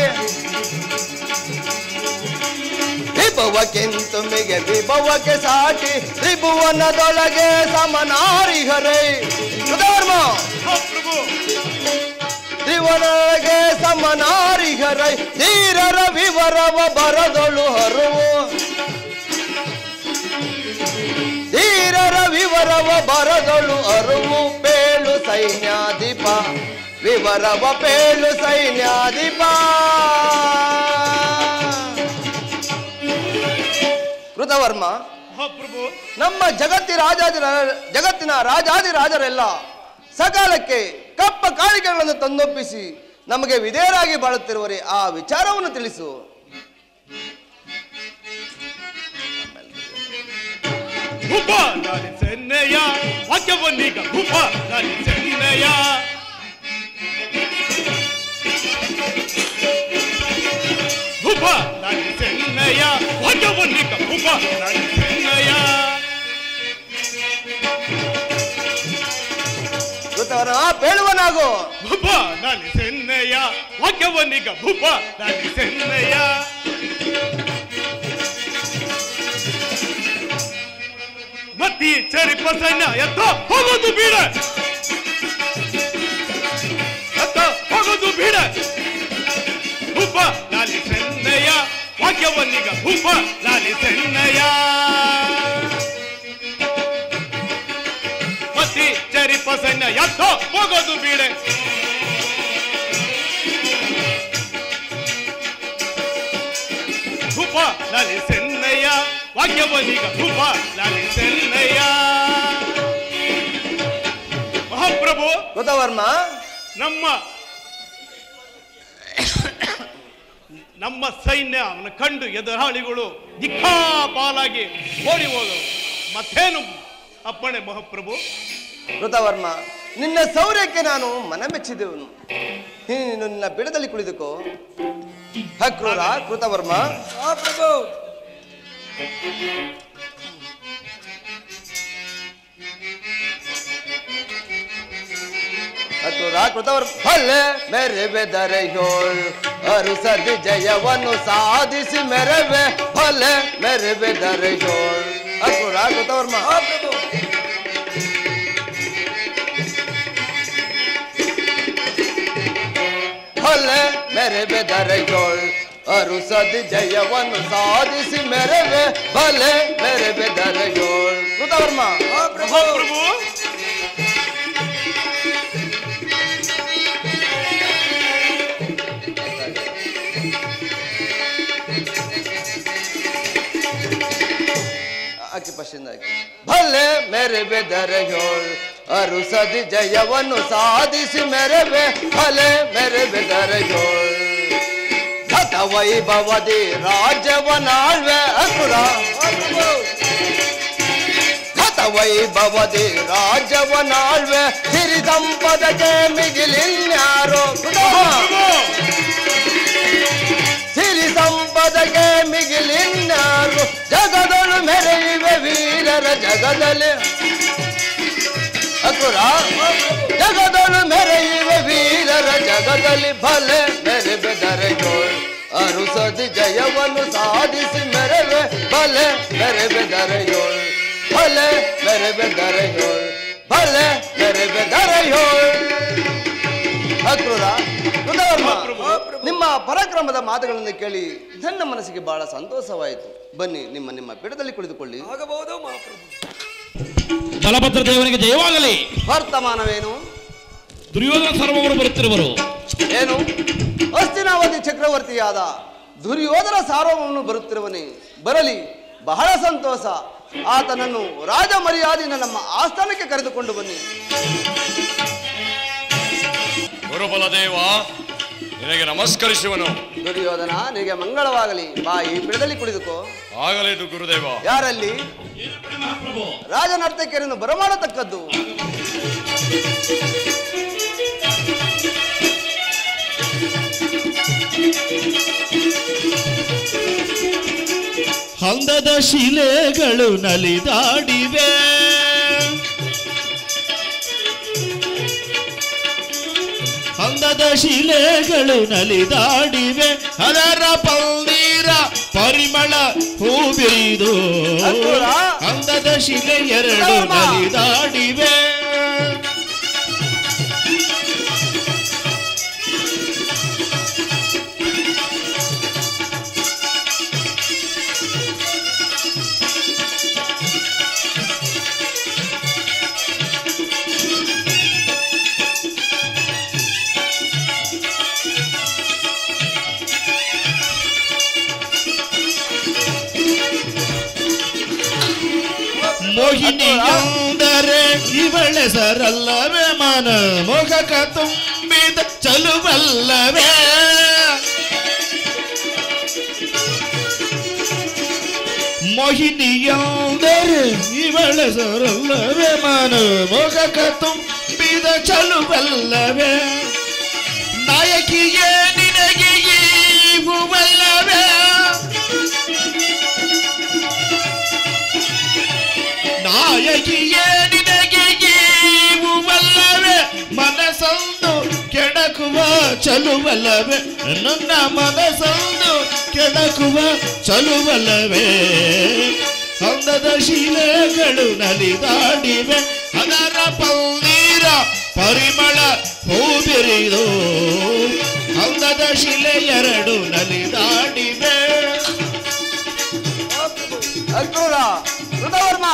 ವಿಭವಕ್ಕಿಂತುಮಿಗೆ ವಿಭವಕ್ಕೆ ಸಾಟಿ, ತ್ರಿಭುವನದೊಳಗೆ ಸಮನಾರಿಹರೈ. ಕೃತವರ್ಮ, ತ್ರಿಭುವನದೊಳಗೆ ಸಮನಾರಿಹರೈ, ಧೀರರ ವಿವರವ ಬರದೊಳು ಹರುವು, ಧೀರರ ವಿವರವ ಬರದೊಳು ಅರುವು. ಪೇಳು ಸೈನ್ಯಾಧಿಪ ವಿವರವ ಪೇಳು ಸೈನ್ಯಾಧಿಪ. ಕೃತವರ್ಮ, ನಮ್ಮ ಜಗತ್ತಿನ ರಾಜಾದಿರಾಜರೆಲ್ಲ ಸಕಾಲಕ್ಕೆ ಕಪ್ಪ ಕಾಣಿಕೆಗಳನ್ನು ತಂದೊಪ್ಪಿಸಿ ನಮಗೆ ವಿಧೇಯರಾಗಿ ಬಾಳುತ್ತಿರುವರೆ ಆ ವಿಚಾರವನ್ನು ತಿಳಿಸು. ಭೂಪ ನಾನಿ ಸೆನ್ನೆಯ ವಾಕ್ಯವನ್ನೀಗ ಭೂಪ ನಾನಿ ಸೆನ್ನೆಯ ಭೂಪ ನಾನಿ ಸೆನ್ನೆಯ ವಾಕ್ಯವನ್ನೀಗ ಭೂಪ ನಾನಿ ಸೆನ್ನೆಯ. ಕೃತವರ್ಮ, ಪೇಳುವನಾಗು. ಭೂಪ ನಾನಿ ಸೆನ್ನೆಯ ವಾಕ್ಯವನ್ನೀಗ ಭೂಪ ನಾನಿ ಸೆನ್ನೆಯ. ಮತ್ತಿ ಚರಿಪ ಸೈನ್ಯ ಎತ್ತ ಹೋಗೋದು ಬೀಡ, ಎತ್ತ ಹೋಗೋದು ಬೀಡ. ಭೂಪ ಲಾಲಿ ಸೆನ್ನೆಯ ವಾಕ್ಯವನ್ನೀಗ ಭೂಪ ಲಾಲಿ ಸೆನ್ನೆಯ. ಮತ್ತಿ ಚರಿಪ ಸೈನ್ಯ ಎತ್ತ ಹೋಗೋದು ಬೀಡೆ. ಭೂಪ ಲಾಲಿ ಸೆನ್ನೆಯ ವಾಕ್ಯವನ್ನೀಗ ಭೂಪ ಲಾಲಿ ಸೆನ್ನೆಯ. ಮಹಾಪ್ರಭು, ಕೃತವರ್ಮ, ನಮ್ಮ ಸೈನ್ಯವನ್ನು ಕಂಡು ಎದುರಾಳಿಗಳು ದಿಕ್ಕಾಪಾಲಾಗಿ ಓಡಿ ಹೋದರು. ಮತ್ತೇನು ಅಪ್ಪಣೆ ಮಹಾಪ್ರಭು? ಕೃತವರ್ಮ, ನಿನ್ನ ಶೌರ್ಯಕ್ಕೆ ನಾನು ಮನಮೆಚ್ಚಿದೆವನು. ನೀನು ನಿನ್ನ ಬಿಡದಲ್ಲಿ ಕುಳಿದುಕೋ. ಅಕ್ರೂರ, ಕೃತವರ್ಮ. ಪ್ರಭು. ಅಕ್ರೂರ, ಕೃತವರ್ಮ. ಭಲೆ ಮೆರೆಬೆದರೆ ಯೋಳು ಅರುಸದಿ ಜಯವನ್ನು ಸಾಧಿಸಿ ಮೆರವೆ. ಭಲೆ ಮೆರೆಬೆದರೆ ಯೋಳು. ಅಕ್ರೂರ, ಕೃತವರ್ಮ. ಪ್ರಭು. ಭಲೆ ಮೆರೆಬೆದರೆ ಯೋಳು ಅರುಸದಿ ಜಯವನ್ನು ಸಾಧಿಸಿ ಮೆರವೆ. ಭಲೆ ಮೆರೆಬೆದರೆ ಯೋಳು. ಕೃತವರ್ಮ. ಮಹಾಪ್ರಭು, ಆಕೆ ಪಶ್ಚಿಂದ ಭಲೆ ಮೆರೆಬೆದರೆ ಯೋಳು ಅರುಸದಿ ಜಯವನ್ನು ಸಾಧಿಸಿ ಮೆರವೆ. ಭಲೆ ಮೆರೆಬೆದರೆ ಯೋಳು ಗತ ವೈಭವದಿ ರಾಜ್ಯವನಾಳ್ವೆ. ಅಕ್ರೂರ, ಗತ ವೈಭವದಿ ರಾಜ್ಯವನಾಳ್ವೆ. ಸಿರಿ ಸಂಪದಕ್ಕೆ ಮಿಗಿಲಿನ್ಯಾರೋ. ಸಿರಿ ಸಂಪದಕ್ಕೆ ಮಿಗಿಲಿನ್ನಾರು ಜಗದಳು ಮೆರೆಯುವೆ ವೀರರ ಜಗದಲ್ಲಿ ಅಕುರ ಜಗದಳು ಮೆರೆಯುವೆ ವೀರರ ಜಗದಲ್ಲಿ ಭಲೆ ಮೆರೆಬೆದರೆಯೋಳ್ ಅರುಸದಿ ಜಯವನ್ನು ಸಾಧಿಸಿ ಮೆರೆವೆ ಭಲೆ ಮೆರೆಬೆದರೆಯೋಳ್ ಭಲೆ ಮೆರೆಬೆದರೆಯೋಳ್ ಭಲೆ ಮೆರೆಬೆದರೆಯೋಳ್ ಅಕ್ರೂರ ರುದ್ರವರ್ಮ, ನಿಮ್ಮ ಪರಾಕ್ರಮದ ಮಾತುಗಳನ್ನು ಕೇಳಿ ನನ್ನ ಮನಸ್ಸಿಗೆ ಬಹಳ ಸಂತೋಷವಾಯಿತು. ಬನ್ನಿ ನಿಮ್ಮ ನಿಮ್ಮ ಪೀಠದಲ್ಲಿ ಕುಳಿತುಕೊಳ್ಳಿ. ಆಗಬಹುದು ಮಹಾಪ್ರಭು. ಬಲಭದ್ರ ದೇವನಿಗೆ ಜಯವಾಗಲಿ. ವರ್ತಮಾನವೇನು? ದುರ್ಯೋಧನ ಸರ್ವವರು ಬರುತ್ತಿರುವರು. ಏನು? ಹಸ್ತಿನಾವತಿ ಚಕ್ರವರ್ತಿಯಾದ ದುರ್ಯೋಧನ ಸಾರ್ವಭೌಮನು ಬರುತ್ತಿರುವನೇ? ಬರಲಿ, ಬಹಳ ಸಂತೋಷ. ಆತನನ್ನು ರಾಜ ಮರ್ಯಾದೆಯಿಂದ ನಮ್ಮ ಆಸ್ಥಾನಕ್ಕೆ ಕರೆದುಕೊಂಡು ಬನ್ನಿ. ಗುರುಬಲದೇವ, ನಿನಗೆ ನಮಸ್ಕರಿಸುವನು. ದುರ್ಯೋಧನ, ನಿನಗೆ ಮಂಗಳವಾಗಲಿ. ಬಾ, ಈ ಪೀಠದಲ್ಲಿ ಕುಳಿತುಕೋ. ಆಗಲೇದು ಗುರುದೇವ. ಯಾರಲ್ಲಿ? ರಾಜನರ್ತಕಿಯರನ್ನು ಬರಮಾಡತಕ್ಕದ್ದು. ಹಂದದ ಶಿಲೆಗಳು ನಲಿದಾಡಿವೆ, ಹಂದದ ಶಿಲೆಗಳು ನಲಿದಾಡಿವೆ, ಅದರ ಪನ್ನೀರ ಪರಿಮಳ ಹೂ ಬಿರಿದು, ಹಂದದ ಶಿಲೆ ಎರಡು ನಲಿದಾಡಿವೆ. ಮೋಹಿನಿಯಂದರೆ ಇವಳೆಸರಲ್ಲವೇ, ಮನ ಮೊಗಕ ತುಂಬಿದ ಚಲುವಲ್ಲವೇ, ಮೋಹಿನಿಯಂದರೆ ಇವಳೆಸರಲ್ಲವೇ, ಮನ ಮೊಗಕ ತುಂಬಿದ ಚಲುವಲ್ಲವೇ, ನಾಯಕಿಯೇ ನಿನಗೆ ಹೂವಲ್ಲವೇ, ನಾಯಕಿಯೇ ನಿನಗೆ ಹೂವಲ್ಲವೇ, ಮನಸ್ಸೊಂದು ಕೆಡಕುವ ಚಲುವಲ್ಲವೇ, ನನ್ನ ಮನಸ್ಸೊಂದು ಕೆಡಕುವ ಚಲುವಲ್ಲವೇ, ಅಂದದ ಶಿಲೆಗಳು ನಲಿದಾಡಿವೆ, ಅದರ ಪನ್ನೀರ ಪರಿಮಳ ಹೂ ಬಿರಿದು, ಅಂದದ ಶಿಲೆ ಎರಡು ನಲಿದಾಡಿವೆ. ಅಕ್ರೂರ, ರುದ್ರವರ್ಮ,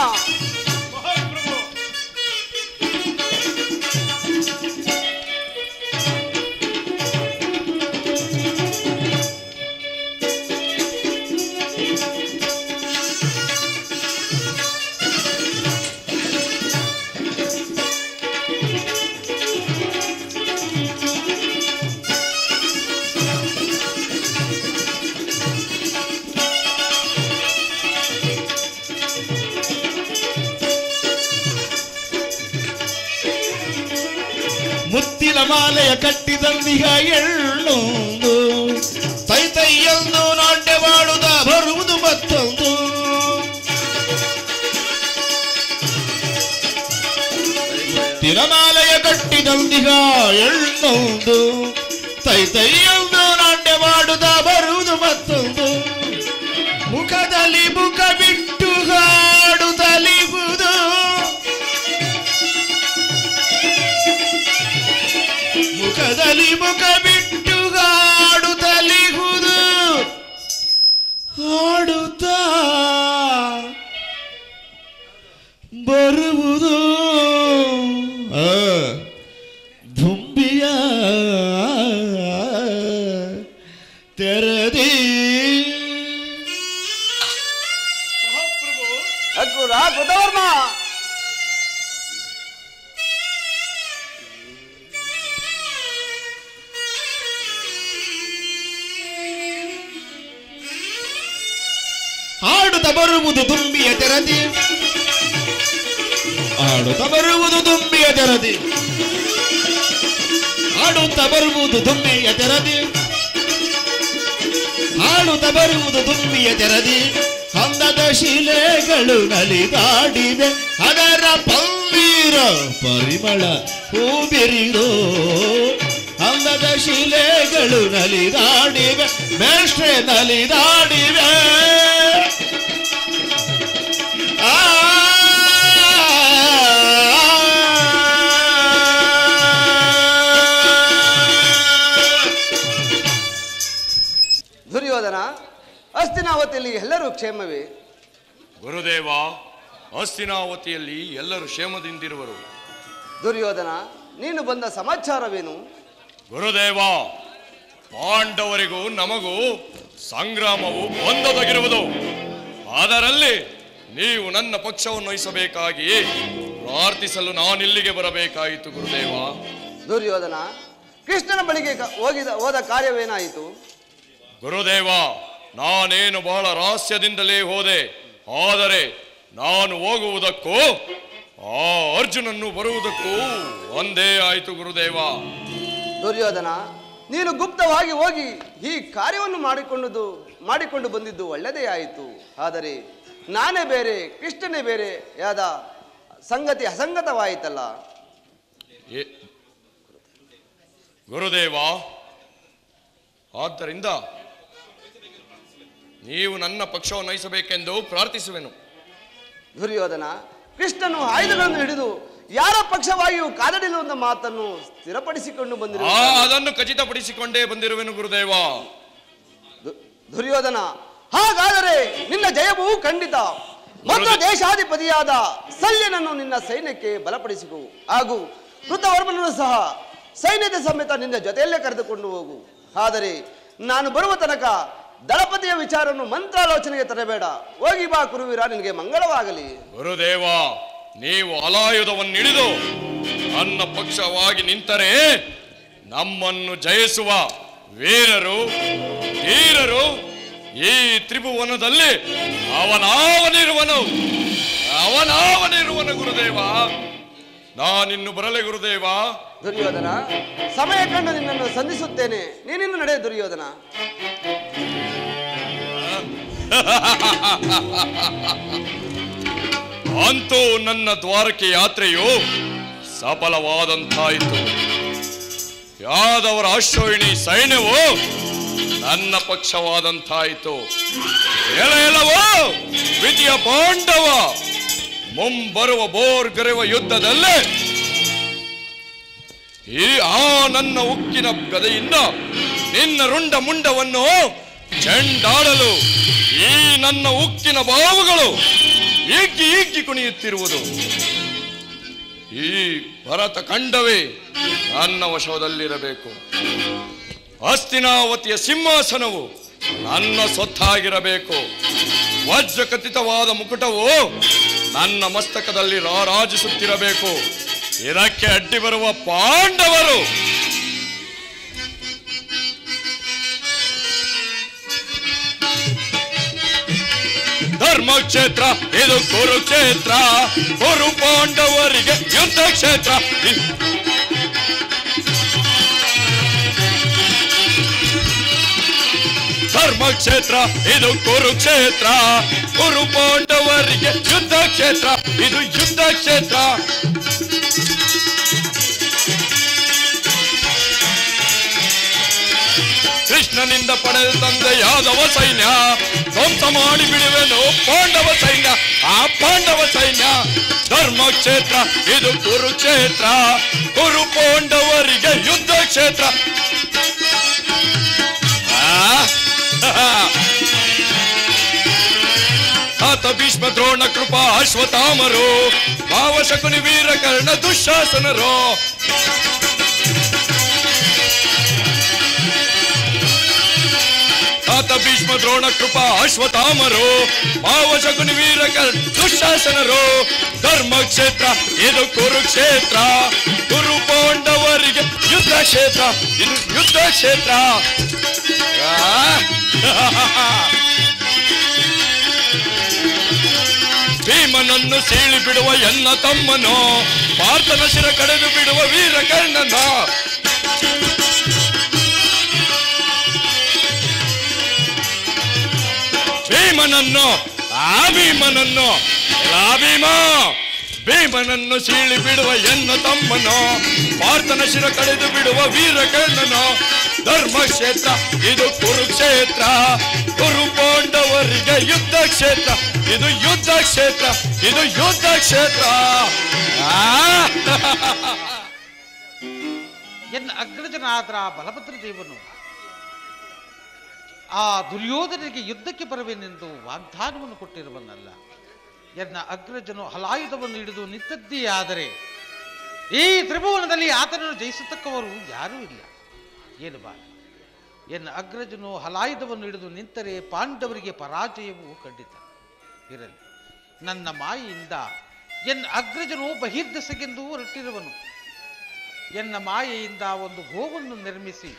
ಮುತ್ತಿನ ಮಾಲೆಯ ಕಟ್ಟಿದಂದಿಗ ಎಳ್ಳೊಂದು, ತೈತೈಯೊಂದು ನಾಟ್ಯ ಮಾಡುದ ಬರುವುದು ಮತ್ತೊಂದು, ತಿರಮಾಲೆಯ ಕಟ್ಟಿದಂದಿಗ ಎಳ್ಳೊಂದು, ತೈತೈಯೊಂದು ನಾಟ್ಯ ಮಾಡುದ ಬರುವುದು ಮತ್ತೊಂದು, ಮುಖದಲ್ಲಿ ಮುಖ ಬಿಟ್ಟು ಹಾಡುತ್ತಲಿಹುದು, ಮುಖದಲ್ಲಿ ಮುಖ ಬಿಟ್ಟು ಹಾಡುತ್ತಲಿಹುದು, ಹಾಡುತ್ತಾ ಬರುವುದು ದುಂಬಿಯ ತೆರದಿ. ಅಕ್ರೂರ, ರುದ್ರವರ್ಮ, ಆಡುತ್ತ ಬರುವುದು ದುಂಬಿಯ ತೆರದಿ, ಆಡುತ್ತ ಬರುವುದು ದುಂಬಿಯ ತೆರದಿ, ಆಡುತ್ತ ಬರುವುದು ದುಂಬಿಯ ತೆರದಿ, ಹಾಡುತ್ತ ಬರುವುದು ತುಂಬಿಯ ತೆರದಿ ಅಂದದ ಶಿಲೆಗಳು ನಲಿದಾಡಿವೆ ಅದರ ಪನ್ನೀರ ಪರಿಮಳ ಹೂಬಿರಿದು ಅಂದದ ಶಿಲೆಗಳು ನಲಿದಾಡಿವೆ ಮೇಷ್ಟ್ರೆ ನಲಿದಾಡಿವೆ ದುರ್ಯೋಧನ, ಹಸ್ತಿನಾವತಿಯಲ್ಲಿ ಎಲ್ಲರೂ ಕ್ಷೇಮವೇ? ಗುರುದೇವ, ಹಸ್ತಿನಾವತಿಯಲ್ಲಿ ಎಲ್ಲರೂ ಕ್ಷೇಮದಿಂದಿರುವರು. ದುರ್ಯೋಧನ, ನೀನು ಬಂದ ಸಮಾಚಾರವೇನು? ಗುರುದೇವ, ಪಾಂಡವರಿಗೂ ನಮಗೂ ಸಂಗ್ರಾಮವು ಒಂದೊದಗಿರುವುದು. ಅದರಲ್ಲಿ ನೀವು ನನ್ನ ಪಕ್ಷವನ್ನು ವಹಿಸಬೇಕಾಗಿ ಪ್ರಾರ್ಥಿಸಲು ನಾನಿಲ್ಲಿಗೆ ಬರಬೇಕಾಯಿತು ಗುರುದೇವ. ದುರ್ಯೋಧನ, ಕೃಷ್ಣನ ಬಳಿಗೆ ಹೋದ ಕಾರ್ಯವೇನಾಯಿತು? ಗುರುದೇವ, ನಾನೇನು ಬಹಳ ರಹಸ್ಯದಿಂದಲೇ ಹೋದೆ. ಆದರೆ ನಾನು ಹೋಗುವುದಕ್ಕೂ ಆ ಅರ್ಜುನನ್ನು ಬರುವುದಕ್ಕೂ ಒಂದೇ ಆಯಿತು ಗುರುದೇವ. ದುರ್ಯೋಧನ, ನೀನು ಗುಪ್ತವಾಗಿ ಹೋಗಿ ಈ ಕಾರ್ಯವನ್ನು ಮಾಡಿಕೊಂಡು ಬಂದಿದ್ದು ಒಳ್ಳೆಯದೇ ಆಯಿತು. ಆದರೆ ನಾನೇ ಬೇರೆ, ಕೃಷ್ಣನೇ ಬೇರೆ ಯಾದ ಸಂಗತಿ ಅಸಂಗತವಾಯಿತಲ್ಲ. ಗುರುದೇವ, ಆದ್ದರಿಂದ ನೀವು ನನ್ನ ಪಕ್ಷವನ್ನು ವಹಿಸಬೇಕೆಂದು ಪ್ರಾರ್ಥಿಸುವೆನು. ದುರ್ಯೋಧನ, ಕೃಷ್ಣನು ಆಯುಧಗಳನ್ನು ಹಿಡಿದು ಯಾರ ಪಕ್ಷವಾಗಿಯೂ ಕಾದಡಿಲ್ಲುವಂತ ಮಾತನ್ನು ಸ್ಥಿರಪಡಿಸಿಕೊಂಡು ಬಂದಿರುವ ಅದನ್ನು ಖಚಿತಪಡಿಸಿಕೊಂಡೇ ಬಂದಿರುವೆನು ಗುರುದೇವ. ದುರ್ಯೋಧನ, ಹಾಗಾದರೆ ನಿನ್ನ ಜಯವು ಖಂಡಿತ. ಮತ್ತು ದೇಶಾಧಿಪತಿಯಾದ ಶಲ್ಯನನ್ನು ನಿನ್ನ ಸೈನ್ಯಕ್ಕೆ ಬಲಪಡಿಸಿಕೊ. ಹಾಗೂ ಕೃತವರ್ಮನನ್ನು ಸಹ ಸೈನ್ಯದ ಸಮೇತ ನಿನ್ನ ಜೊತೆಯಲ್ಲೇ ಕರೆದುಕೊಂಡು ಹೋಗು. ಆದರೆ ನಾನು ಬರುವ ತನಕ ದಳಪತಿಯ ವಿಚಾರವನ್ನು ಮಂತ್ರಾಲೋಚನೆಗೆ ತರಬೇಡ. ಹೋಗಿ ಬಾ ಕುರುವೀರ, ನಿನಗೆ ಮಂಗಳವಾಗಲಿ. ಗುರುದೇವ, ನೀವು ಅಲಾಯುಧವನ್ನು ಹಿಡಿದು ನನ್ನ ಪಕ್ಷವಾಗಿ ನಿಂತರೆ ನಮ್ಮನ್ನು ಜಯಿಸುವ ವೀರರು ಧೀರರು ಈ ತ್ರಿಭುವನದಲ್ಲಿ ಅವನಾವನಿರುವನು ಗುರುದೇವ. ನಾನಿನ್ನು ಬರಲೆ ಗುರುದೇವ. ದುರ್ಯೋಧನ, ಸಮಯ ಕಂಡು ನಿನ್ನನ್ನು ಸಂಧಿಸುತ್ತೇನೆ. ನೀನಿನ್ನು ನಡೆ ದುರ್ಯೋಧನ. ಅಂತೂ ನನ್ನ ದ್ವಾರಕೆ ಯಾತ್ರೆಯು ಸಫಲವಾದಂತಾಯಿತು. ಯಾದವರ ಅಶ್ವಯಿಣಿ ಸೈನ್ಯವು ನನ್ನ ಪಕ್ಷವಾದಂತಾಯಿತು. ಎಲ್ಲವೋ ದ್ವಿತೀಯ ಪಾಂಡವ ಮುಂಬರುವ ಬೋರ್ಗರೆವ ಯುದ್ಧದಲ್ಲೇ ನನ್ನ ಉಕ್ಕಿನ ಗದೆಯಿಂದ ನಿನ್ನ ರುಂಡ ಮುಂಡವನ್ನು ಚೆಂಡಾಡಲು ಈ ನನ್ನ ಉಕ್ಕಿನ ಬಾವುಗಳು ಹಿಗ್ಗಿ ಕುಣಿಯುತ್ತಿರುವುದು. ಈ ಭರತ ಖಂಡವೇ ನನ್ನ ವಶದಲ್ಲಿರಬೇಕು. ಹಸ್ತಿನಾವತಿಯ ಸಿಂಹಾಸನವು ನನ್ನ ಸೊತ್ತಾಗಿರಬೇಕು. ವಜ್ರ ಖಚಿತವಾದ ಮುಕುಟವು ನನ್ನ ಮಸ್ತಕದಲ್ಲಿ ರಾರಾಜಿಸುತ್ತಿರಬೇಕು. ಇದಕ್ಕೆ ಅಡ್ಡಿ ಬರುವ ಪಾಂಡವರು ಧರ್ಮಕ್ಷೇತ್ರ ಇದು ಕುರುಕ್ಷೇತ್ರ. ಕುರು ಪಾಂಡವರಿಗೆ ಯುದ್ಧ ಕ್ಷೇತ್ರ. ಧರ್ಮಕ್ಷೇತ್ರ ಇದು ಕುರುಕ್ಷೇತ್ರ. ಕುರು ಪಾಂಡವರಿಗೆ ಯುದ್ಧ ಕ್ಷೇತ್ರ. ಇದು ಯುದ್ಧ ಕ್ಷೇತ್ರ. ಕೃಷ್ಣನಿಂದ ಪಡೆದ ತಂದೆ ಯಾದವ ಸೈನ್ಯ ಧ್ವಂಸ ಮಾಡಿ ಬಿಡುವೆನು ಪಾಂಡವ ಸೈನ್ಯ. ಆ ಪಾಂಡವ ಸೈನ್ಯ ಧರ್ಮಕ್ಷೇತ್ರ ಇದು ಕುರುಕ್ಷೇತ್ರ. ಕುರು ಪಾಂಡವರಿಗೆ ಯುದ್ಧ ಕ್ಷೇತ್ರ. ಆತ ಭೀಷ್ಮ ದ್ರೋಣ ಕೃಪಾ ಅಶ್ವತ್ಥಾಮರು ಭಾವ ಶಕುನಿ ವೀರ ಕರ್ಣ ದುಶ್ಯಾಸನರು. ಆತ ಭೀಷ್ಮ ದ್ರೋಣ ಕೃಪಾ ಅಶ್ವತ್ಥಾಮರು ಭಾವ ಶಕುನಿ ವೀರ ಕರ್ಣ ದುಶ್ಯಾಸನರು. ಧರ್ಮಕ್ಷೇತ್ರ ಇದು ಕುರುಕ್ಷೇತ್ರ. ಕುರು ಪಾಂಡವರಿಗೆ ಯುದ್ಧ ಕ್ಷೇತ್ರ. ಇದು ಯುದ್ಧ ಕ್ಷೇತ್ರ. ಭೀಮನನ್ನು ಸೀಳಿ ಬಿಡುವ ಎನ್ನ ತಮ್ಮನು ಪಾರ್ಥನ ಶಿರ ಕಡೆದು ಬಿಡುವ ವೀರ ಕರ್ಣನ. ಭೀಮನನ್ನು ಭೀಮನನ್ನು ಸೀಳಿ ಬಿಡುವ ಎನ್ನ ತಮ್ಮನೋ, ಪಾರ್ಥನ ಶಿರ ಕಳೆದು ಬಿಡುವ ವೀರ ಕರ್ಣನೋ. ಧರ್ಮಕ್ಷೇತ್ರ ಇದು ಕುರುಕ್ಷೇತ್ರ, ಕುರು ಪಾಂಡವರಿಗೆ ಯುದ್ಧ ಕ್ಷೇತ್ರ, ಇದು ಯುದ್ಧ ಕ್ಷೇತ್ರ, ಇದು ಯುದ್ಧ ಕ್ಷೇತ್ರ. ಎನ್ನ ಅಗ್ರಜನಾದ ಬಲಭದ್ರ ದೇವನು ಆ ದುರ್ಯೋಧನಿಗೆ ಯುದ್ಧಕ್ಕೆ ಬರುವೆನೆಂದು ವಾಗ್ದಾನವನ್ನು ಕೊಟ್ಟಿರುವನಲ್ಲ. ಎನ್ನ ಅಗ್ರಜನು ಹಲಾಯುಧವನ್ನು ಹಿಡಿದು ನಿಂತದ್ದೇ ಆದರೆ ಈ ತ್ರಿಭುವನದಲ್ಲಿ ಆತನನ್ನು ಜಯಿಸತಕ್ಕವರು ಯಾರೂ ಇಲ್ಲ. ಏನು ಬಾ, ಎನ್ನ ಅಗ್ರಜನು ಹಲಾಯುಧವನ್ನು ಹಿಡಿದು ನಿಂತರೆ ಪಾಂಡವರಿಗೆ ಪರಾಜಯವು ಖಂಡಿತ. ಇರಲಿ, ನನ್ನ ಮಾಯೆಯಿಂದ ಎನ್ನ ಅಗ್ರಜನು ಬಹಿರ್ದೆಸೆಗೆಂದು ಹೊರಟಿರುವನು. ಎನ್ನ ಮಾಯೆಯಿಂದ ಒಂದು ಗೋವನ್ನು ನಿರ್ಮಿಸಿ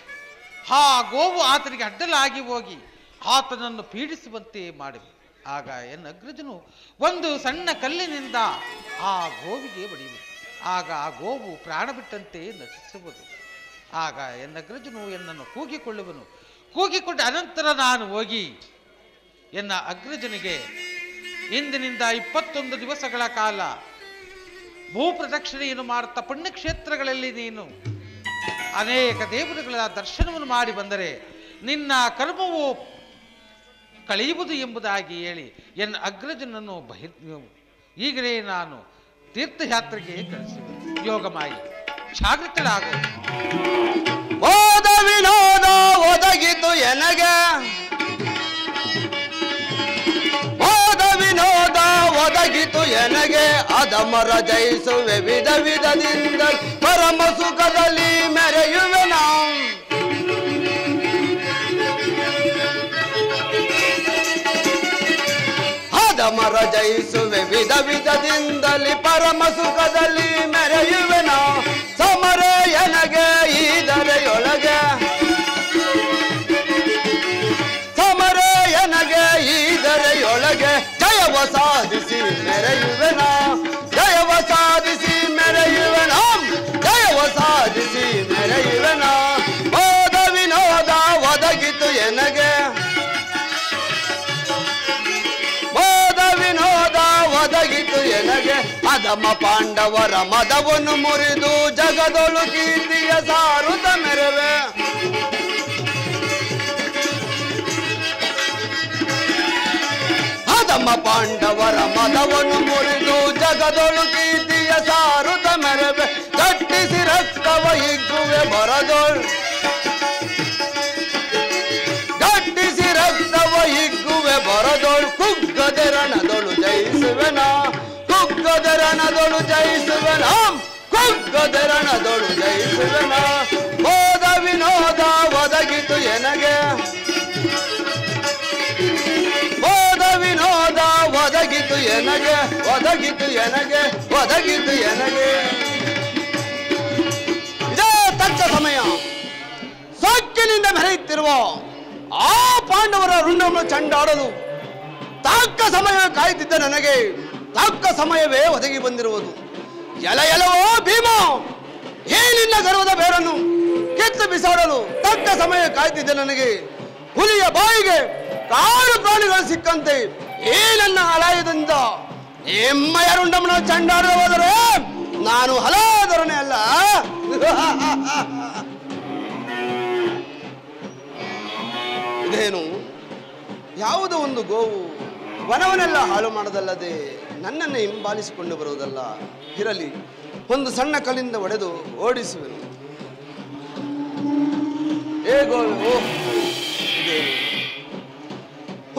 ಆ ಗೋವು ಆತನಿಗೆ ಅಡ್ಡಲಾಗಿ ಹೋಗಿ ಆತನನ್ನು ಪೀಡಿಸುವಂತೆ ಮಾಡಿವೆ. ಆಗ ಎನ್ನ ಅಗ್ರಜನು ಒಂದು ಸಣ್ಣ ಕಲ್ಲಿನಿಂದ ಆ ಗೋವಿಗೆ ಬಡಿಯುವುದು. ಆಗ ಆ ಗೋವು ಪ್ರಾಣ ಬಿಟ್ಟಂತೆ ನಟಿಸುವುದು. ಆಗ ಎನ್ನ ಅಗ್ರಜನು ಎನ್ನನ್ನು ಕೂಗಿಕೊಳ್ಳುವನು. ಕೂಗಿಕೊಂಡ ಅನಂತರ ನಾನು ಹೋಗಿ ಎನ್ನ ಅಗ್ರಜನಿಗೆ ಇಂದಿನಿಂದ 21 ದಿವಸಗಳ ಕಾಲ ಭೂ ಪ್ರದಕ್ಷಿಣೆಯನ್ನು ಮಾಡುತ್ತಾ ಪುಣ್ಯಕ್ಷೇತ್ರಗಳಲ್ಲಿ ನೀನು ಅನೇಕ ದೇವರುಗಳ ದರ್ಶನವನ್ನು ಮಾಡಿ ಬಂದರೆ ನಿನ್ನ ಕರ್ಮವು ಕಳೆಯುವುದು ಎಂಬುದಾಗಿ ಹೇಳಿ ಎನ್ನ ಅಗ್ರಜನನ್ನು ಈಗಲೇ ನಾನು ತೀರ್ಥಯಾತ್ರೆಗೆ ಕಳಿಸುವೆ. ಯೋಗಮಾಯಿ ಜಾಗೃತಳಾಗ. ಓದ ವಿನೋದ ಒದಗಿತು ಎನಗೆ, ಓದ ವಿನೋದ ಒದಗಿತು ಎನಗೆ, ಅದಮರ ಜಯಿಸುವೆ ವಿಧ ವಿಧದಿಂದ ಪರಮ ಸುಖದಲ್ಲಿ ಮೆರೆಯುವೆ ನಾವು. ಅದಮರ ಜಯಿಸುವೆ ವಿಧ ವಿಧದಿಂದಲಿ ಪರಮ ಸುಖದಲ್ಲಿ ಮೆರೆಯುವೆ ನಾವು. ಸಮರ ಎನಗೆ ಈದರೆಯೊಳಗೆ, ಸಮರ ಎನಗೆ ಈದರೆಯೊಳಗೆ, ಜಯವ ಸಾಧಿಸಿ ಮೆರೆಯುವೆನ, ಜಯವ ಸಾಧಿಸಿ ಮೆರೆಯುವೆನ, ಜಯವ ಸಾಧಿಸಿ ಮೆರೆಯುವೆನ. ಓದ ವಿನೋದ ಒದಗಿತು ಎನಗೆ, ಓದ ವಿನೋದ ಒದಗಿತು ಎನಗೆ, ಅದಮ ಪಾಂಡವರ ಮದವನ್ನು ಮುರಿದು ಜಗದೊಳು ಕೀರ್ತಿಯ ಸಾರುತ್ತ ಮೆರವೆ. ಅದಮ ಪಾಂಡವರ ಮದವನ್ನು ಮುರಿದು ಜಗದೊಳು ಕೀರ್ತಿಯ ಸಾರುತ್ತ ಮೆರವೆ. ಕಟ್ಟಿಸಿ ರಕ್ತವ ಹಿಗ್ಗುವೆ ಬರದೊಳು, ಕಟ್ಟಿಸಿ ರಕ್ತವ ಹಿಗ್ಗುವೆ ಬರದೊಳು, ಕುಗ್ಗದೆ ರಣದೊಳು ಜಯಿಸುವೆನ, ಕುಗ್ಗದೆ ರಣದೊಳು ಜಯಿಸುವೆನ, ಕುಗ್ಗದೆ ರಣದೊಳು ಜಯಿಸುವೆನ. ಓದ ವಿನೋದ ಒದಗಿತು ಎನಗೆ, ಓದ ವಿನೋದ ಒದಗಿತು ಎನಗೆ, ಒದಗಿತು ಎನಗೆ, ಒದಗಿತು ಎನಗೆ. ಇದೇ ತಕ್ಕ ಸಮಯ ಸೊಕ್ಕಿನಿಂದ ಮೆರೆಯುತ್ತಿರುವ ಆ ಪಾಂಡವರ ರುಂಡವನ್ನು ಚಂಡಾಡಲು ತಕ್ಕ ಸಮಯ ಕಾಯ್ತಿದ್ದ ನನಗೆ ತಕ್ಕ ಸಮಯವೇ ಒದಗಿ ಬಂದಿರುವುದು. ಎಲವೋ ಭೀಮ, ಈ ನಿನ್ನ ಗರ್ವದ ಬೇರನ್ನು ಕಿತ್ತು ಬಿಸಾಡಲು ತಕ್ಕ ಸಮಯ ಕಾಯ್ತಿದ್ದೆ ನನಗೆ. ಹುಲಿಯ ಬಾಯಿಗೆ ಕಾಡು ಪ್ರಾಣಿಗಳು ಸಿಕ್ಕಂತೆ ಈ ನನ್ನ ಹಲಾಯದಿಂದ ನಿಮ್ಮಯ ರುಂಡಮ್ಮನ ಚಂಡಾಡಲು ಹೋದರೆ ನಾನು ಹಲಾದರನೇ ಅಲ್ಲ. ಇದೇನು, ಯಾವುದೋ ಒಂದು ಗೋವು ವನವನ್ನೆಲ್ಲ ಹಾಳು ಮಾಡದಲ್ಲದೆ ನನ್ನನ್ನು ಹಿಂಬಾಲಿಸಿಕೊಂಡು ಬರುವುದಲ್ಲ. ಇರಲಿ, ಒಂದು ಸಣ್ಣ ಕಲ್ಲಿಂದ ಒಡೆದು ಓಡಿಸುವೆನು. ಏ ಗೋವು, ಇದೇನು,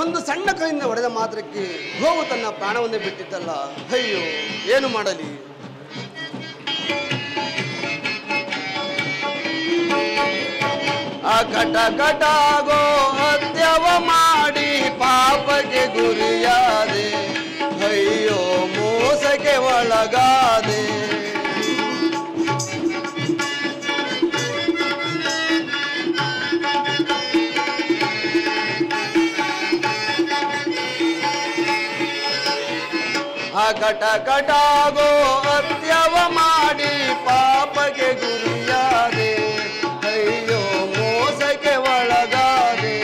ಒಂದು ಸಣ್ಣ ಕಲ್ಲಿಂದ ಹೊಡೆದ ಮಾತ್ರಕ್ಕೆ ಗೋವು ತನ್ನ ಪ್ರಾಣವನ್ನೇ ಬಿಟ್ಟಿತ್ತಲ್ಲ. ಅಯ್ಯೋ, ಏನು ಮಾಡಲಿ. ಅಕಟ ಕಟಾಗೋ ಹತ್ಯವ ಮಾಡಿ ಪಾಪಕ್ಕೆ ಗುರಿಯಾದೆ, ಅಯ್ಯೋ ಮೋಸಕ್ಕೆ ಒಳಗಾದೆ. ಅಕಟ ಕಟಾಗೋ ಹತ್ಯವ ಮಾಡಿ ಪಾಪಕ್ಕೆ ಗುರಿಯಾದೆ, ಅಯ್ಯೋ ಮೋಸಕ್ಕೆ ಒಳಗಾದೆ.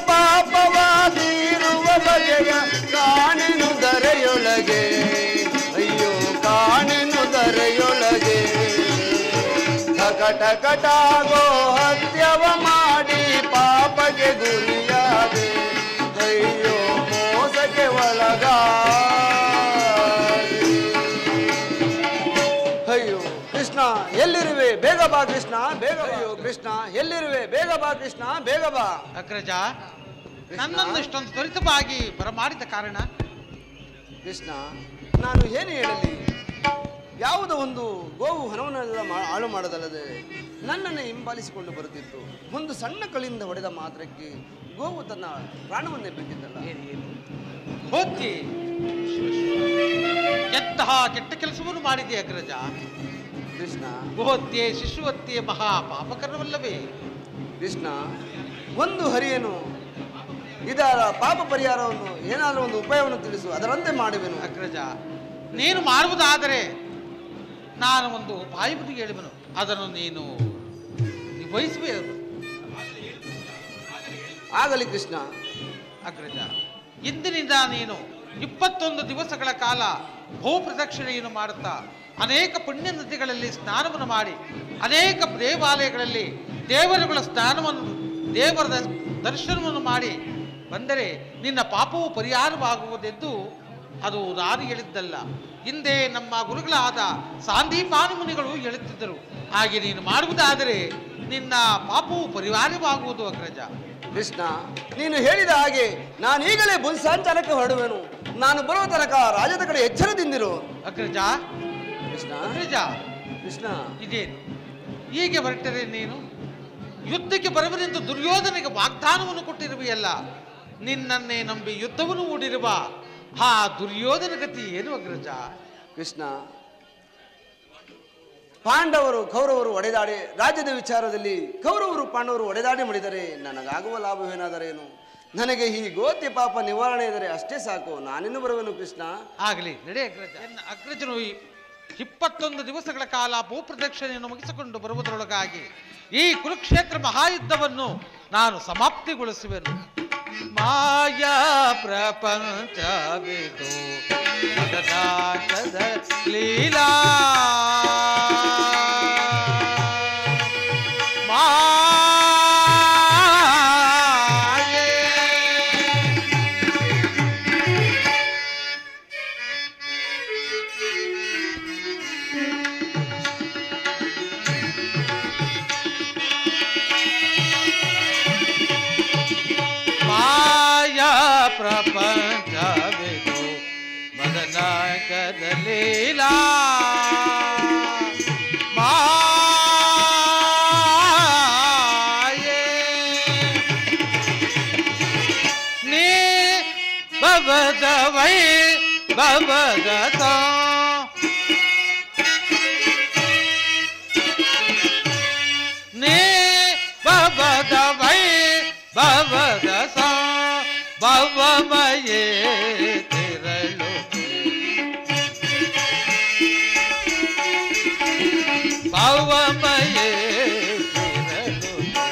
ಪಾಪವಾದಿರುವ ಬಗೆಯ ಕಾಣೆನು ದರೆಯೊಳಗೆ, ಅಯ್ಯೋ ಕಾಣೆನು ದರೆಯೊಳಗೆ. ಕಟಕಟಾಗೋ ಹತ್ಯವ ಮಾಡಿ ಪಾಪಕ್ಕೆ ಗುರಿಯಾದೆ, ಅಯ್ಯೋ ಮೋಸಕ್ಕೆ ಒಳಗಾದೆ. ಅಯ್ಯೋ ಕೃಷ್ಣ ಎಲ್ಲಿರುವೆ ಬೇಗ ಬಾ ಕೃಷ್ಣ ಬೇಗ ಬಾ. ಅಯ್ಯೋ ಕೃಷ್ಣ ಎಲ್ಲಿರುವೆ ಬೇಗ ಬಾ ಕೃಷ್ಣ ಬೇಗ ಬಾ. ಅಗ್ರಜ, ನನ್ನನ್ನು ಇಷ್ಟೊಂದು ತ್ವರಿತವಾಗಿ ಬರಮಾಡಿದ ಕಾರಣ? ಕೃಷ್ಣ ನಾನು ಏನು ಹೇಳಲಿ, ಯಾವುದೋ ಒಂದು ಗೋವು ಹಣವನ್ನೆಲ್ಲ ಹಾಳು ಮಾಡೋದಲ್ಲದೆ ನನ್ನನ್ನೇ ಹಿಂಬಾಲಿಸಿಕೊಂಡು ಬರುತ್ತಿತ್ತು. ಒಂದು ಸಣ್ಣ ಕಳಿಯಿಂದ ಹೊಡೆದ ಮಾತ್ರಕ್ಕೆ ಗೋವು ತನ್ನ ಪ್ರಾಣವನ್ನೇ ಬಿಟ್ಟಿದ್ದಲ್ಲ. ಹೋಗಿ ಎಂತಹ ಕೆಟ್ಟ ಕೆಲಸವನ್ನು ಮಾಡಿದೆ ಅಗ್ರಜ. ಕೃಷ್ಣ ಗೋಹತ್ಯೆ ಶಿಶುಹತ್ಯೆ ಮಹಾ ಪಾಪಕರವಲ್ಲವೇ? ಕೃಷ್ಣ ಒಂದು ಹರಿಯನು ಇದರ ಪಾಪ ಪರಿಹಾರವನ್ನು ಏನಾದರೂ ಒಂದು ಉಪಾಯವನ್ನು ತಿಳಿಸು, ಅದರಂತೆ ಮಾಡುವೆನು. ಅಗ್ರಜ, ನೀನು ಮಾಡುವುದಾದರೆ ನಾನು ಒಂದು ಉಪಾಯವನ್ನು ಹೇಳುವೆನು, ಅದನ್ನು ನೀನು ನಿಭಾಯಿಸಬೇಕು. ಆಗಲಿ ಕೃಷ್ಣ. ಅಗ್ರಜ, ಇಂದಿನಿಂದ ನೀನು 21 ದಿವಸಗಳ ಕಾಲ ಭೂ ಪ್ರದಕ್ಷಿಣೆಯನ್ನು ಮಾಡುತ್ತಾ ಅನೇಕ ಪುಣ್ಯ ನದಿಗಳಲ್ಲಿ ಸ್ನಾನವನ್ನು ಮಾಡಿ, ಅನೇಕ ದೇವಾಲಯಗಳಲ್ಲಿ ದೇವರುಗಳ ದೇವರ ದರ್ಶನವನ್ನು ಮಾಡಿ ಬಂದರೆ ನಿನ್ನ ಪಾಪವು ಪರಿಹಾರವಾಗುವುದೆಂದು ಅದು ನಾನು ಹೇಳಿದ್ದಲ್ಲ. ಹಿಂದೆ ನಮ್ಮ ಗುರುಗಳಾದ ಸಾಂದೀಪಾನು ಮುನಿಗಳು ಹೇಳುತ್ತಿದ್ದರು. ಹಾಗೆ ನೀನು ಮಾಡುವುದಾದರೆ ನಿನ್ನ ಪಾಪವು ಪರಿಹಾರವಾಗುವುದು ಅಗ್ರಜ. ಕೃಷ್ಣ ನೀನು ಹೇಳಿದ ಹಾಗೆ ನಾನೀಗಲೇ ಬುಲ್ಸಾಂಚಾಲಕ್ಕೆ ಹೊರಡುವೆನು. ನಾನು ಬರುವ ತನಕ ರಾಜ್ಯದ ಕಡೆ ಎಚ್ಚರದಿಂದಿರು. ಅಗ್ರಜ ಕೃಷ್ಣ ಅಗ್ರಜ ಕೃಷ್ಣ ಇದೇನು ಹೀಗೆ ಹೊರಟರೆ ನೀನು ಯುದ್ಧಕ್ಕೆ ಬರುವನೆಂದು ದುರ್ಯೋಧನಿಗೆ ವಾಗ್ದಾನವನ್ನು ಕೊಟ್ಟಿರುವೆಯಲ್ಲ, ನಿನ್ನನ್ನೇ ನಂಬಿ ಯುದ್ಧವನ್ನು ಹೂಡಿರುವ ಆ ದುರ್ಯೋಧನ ಗತಿ ಏನು ಅಗ್ರಜ? ಕೃಷ್ಣ ಪಾಂಡವರು ಕೌರವರು ಒಡೆದಾಡಿ ರಾಜ್ಯದ ವಿಚಾರದಲ್ಲಿ ಕೌರವರು ಪಾಂಡವರು ಒಡೆದಾಡಿ ಮಾಡಿದರೆ ನನಗಾಗುವ ಲಾಭವೇನಾದರೇನು? ನನಗೆ ಈ ಗೋತ್ಯ ಪಾಪ ನಿವಾರಣೆ ಇದ್ದರೆ ಅಷ್ಟೇ ಸಾಕು, ನಾನಿನ್ನು ಬರುವೆನು ಕೃಷ್ಣ. ಆಗಲಿ ನಡೆ ಅಗ್ರಜ. ಅಗ್ರಜನು 21 ದಿವಸಗಳ ಕಾಲ ಭೂಪ್ರದಕ್ಷಿಣೆಯನ್ನು ಮುಗಿಸಿಕೊಂಡು ಬರುವುದರೊಳಗಾಗಿ ಈ ಕುರುಕ್ಷೇತ್ರ ಮಹಾಯುದ್ಧವನ್ನು ನಾನು ಸಮಾಪ್ತಿಗೊಳಿಸುವೆನು. ಮಾಯಾ ಪ್ರಪಂಚವಿದು ಮದನಾಟದ ಲೀಲಾ ಪ್ರಪಂಚವಿದು ಮದನಾಟದ ಲೀಲಾ ಮಾಯೆ ನೀ ಬಬದವೈ ಬಬದತ ನೀ ಬಬದವೈ ಬಬದಸ ಭವಮಯೇ ತಿರಳುತ್ತೆ ಭವಮಯೇ ತಿರಳುತ್ತೆ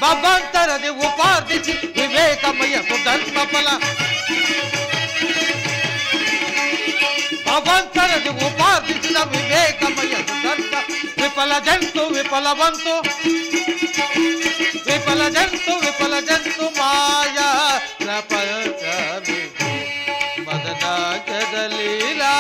ಭವಂತರದಿ ಉಪಾದಿಸಿ ವಿವೇಕಮಯ ಸುಧರ್ಮ ಫಲ ಭವಂತರದಿ ಉಪಾದಿಸಿದ ವಿವೇಕಮಯ ಸುಧರ್ಮ ವಿಫಲ ಜಂತು ವಿಫಲವಂತು ವಿಫಲ ಜಂತು ಮಾಯಾ ಪ್ರಪಂಚವಿದು ಮದನಾಟದ ಲೀಲಾ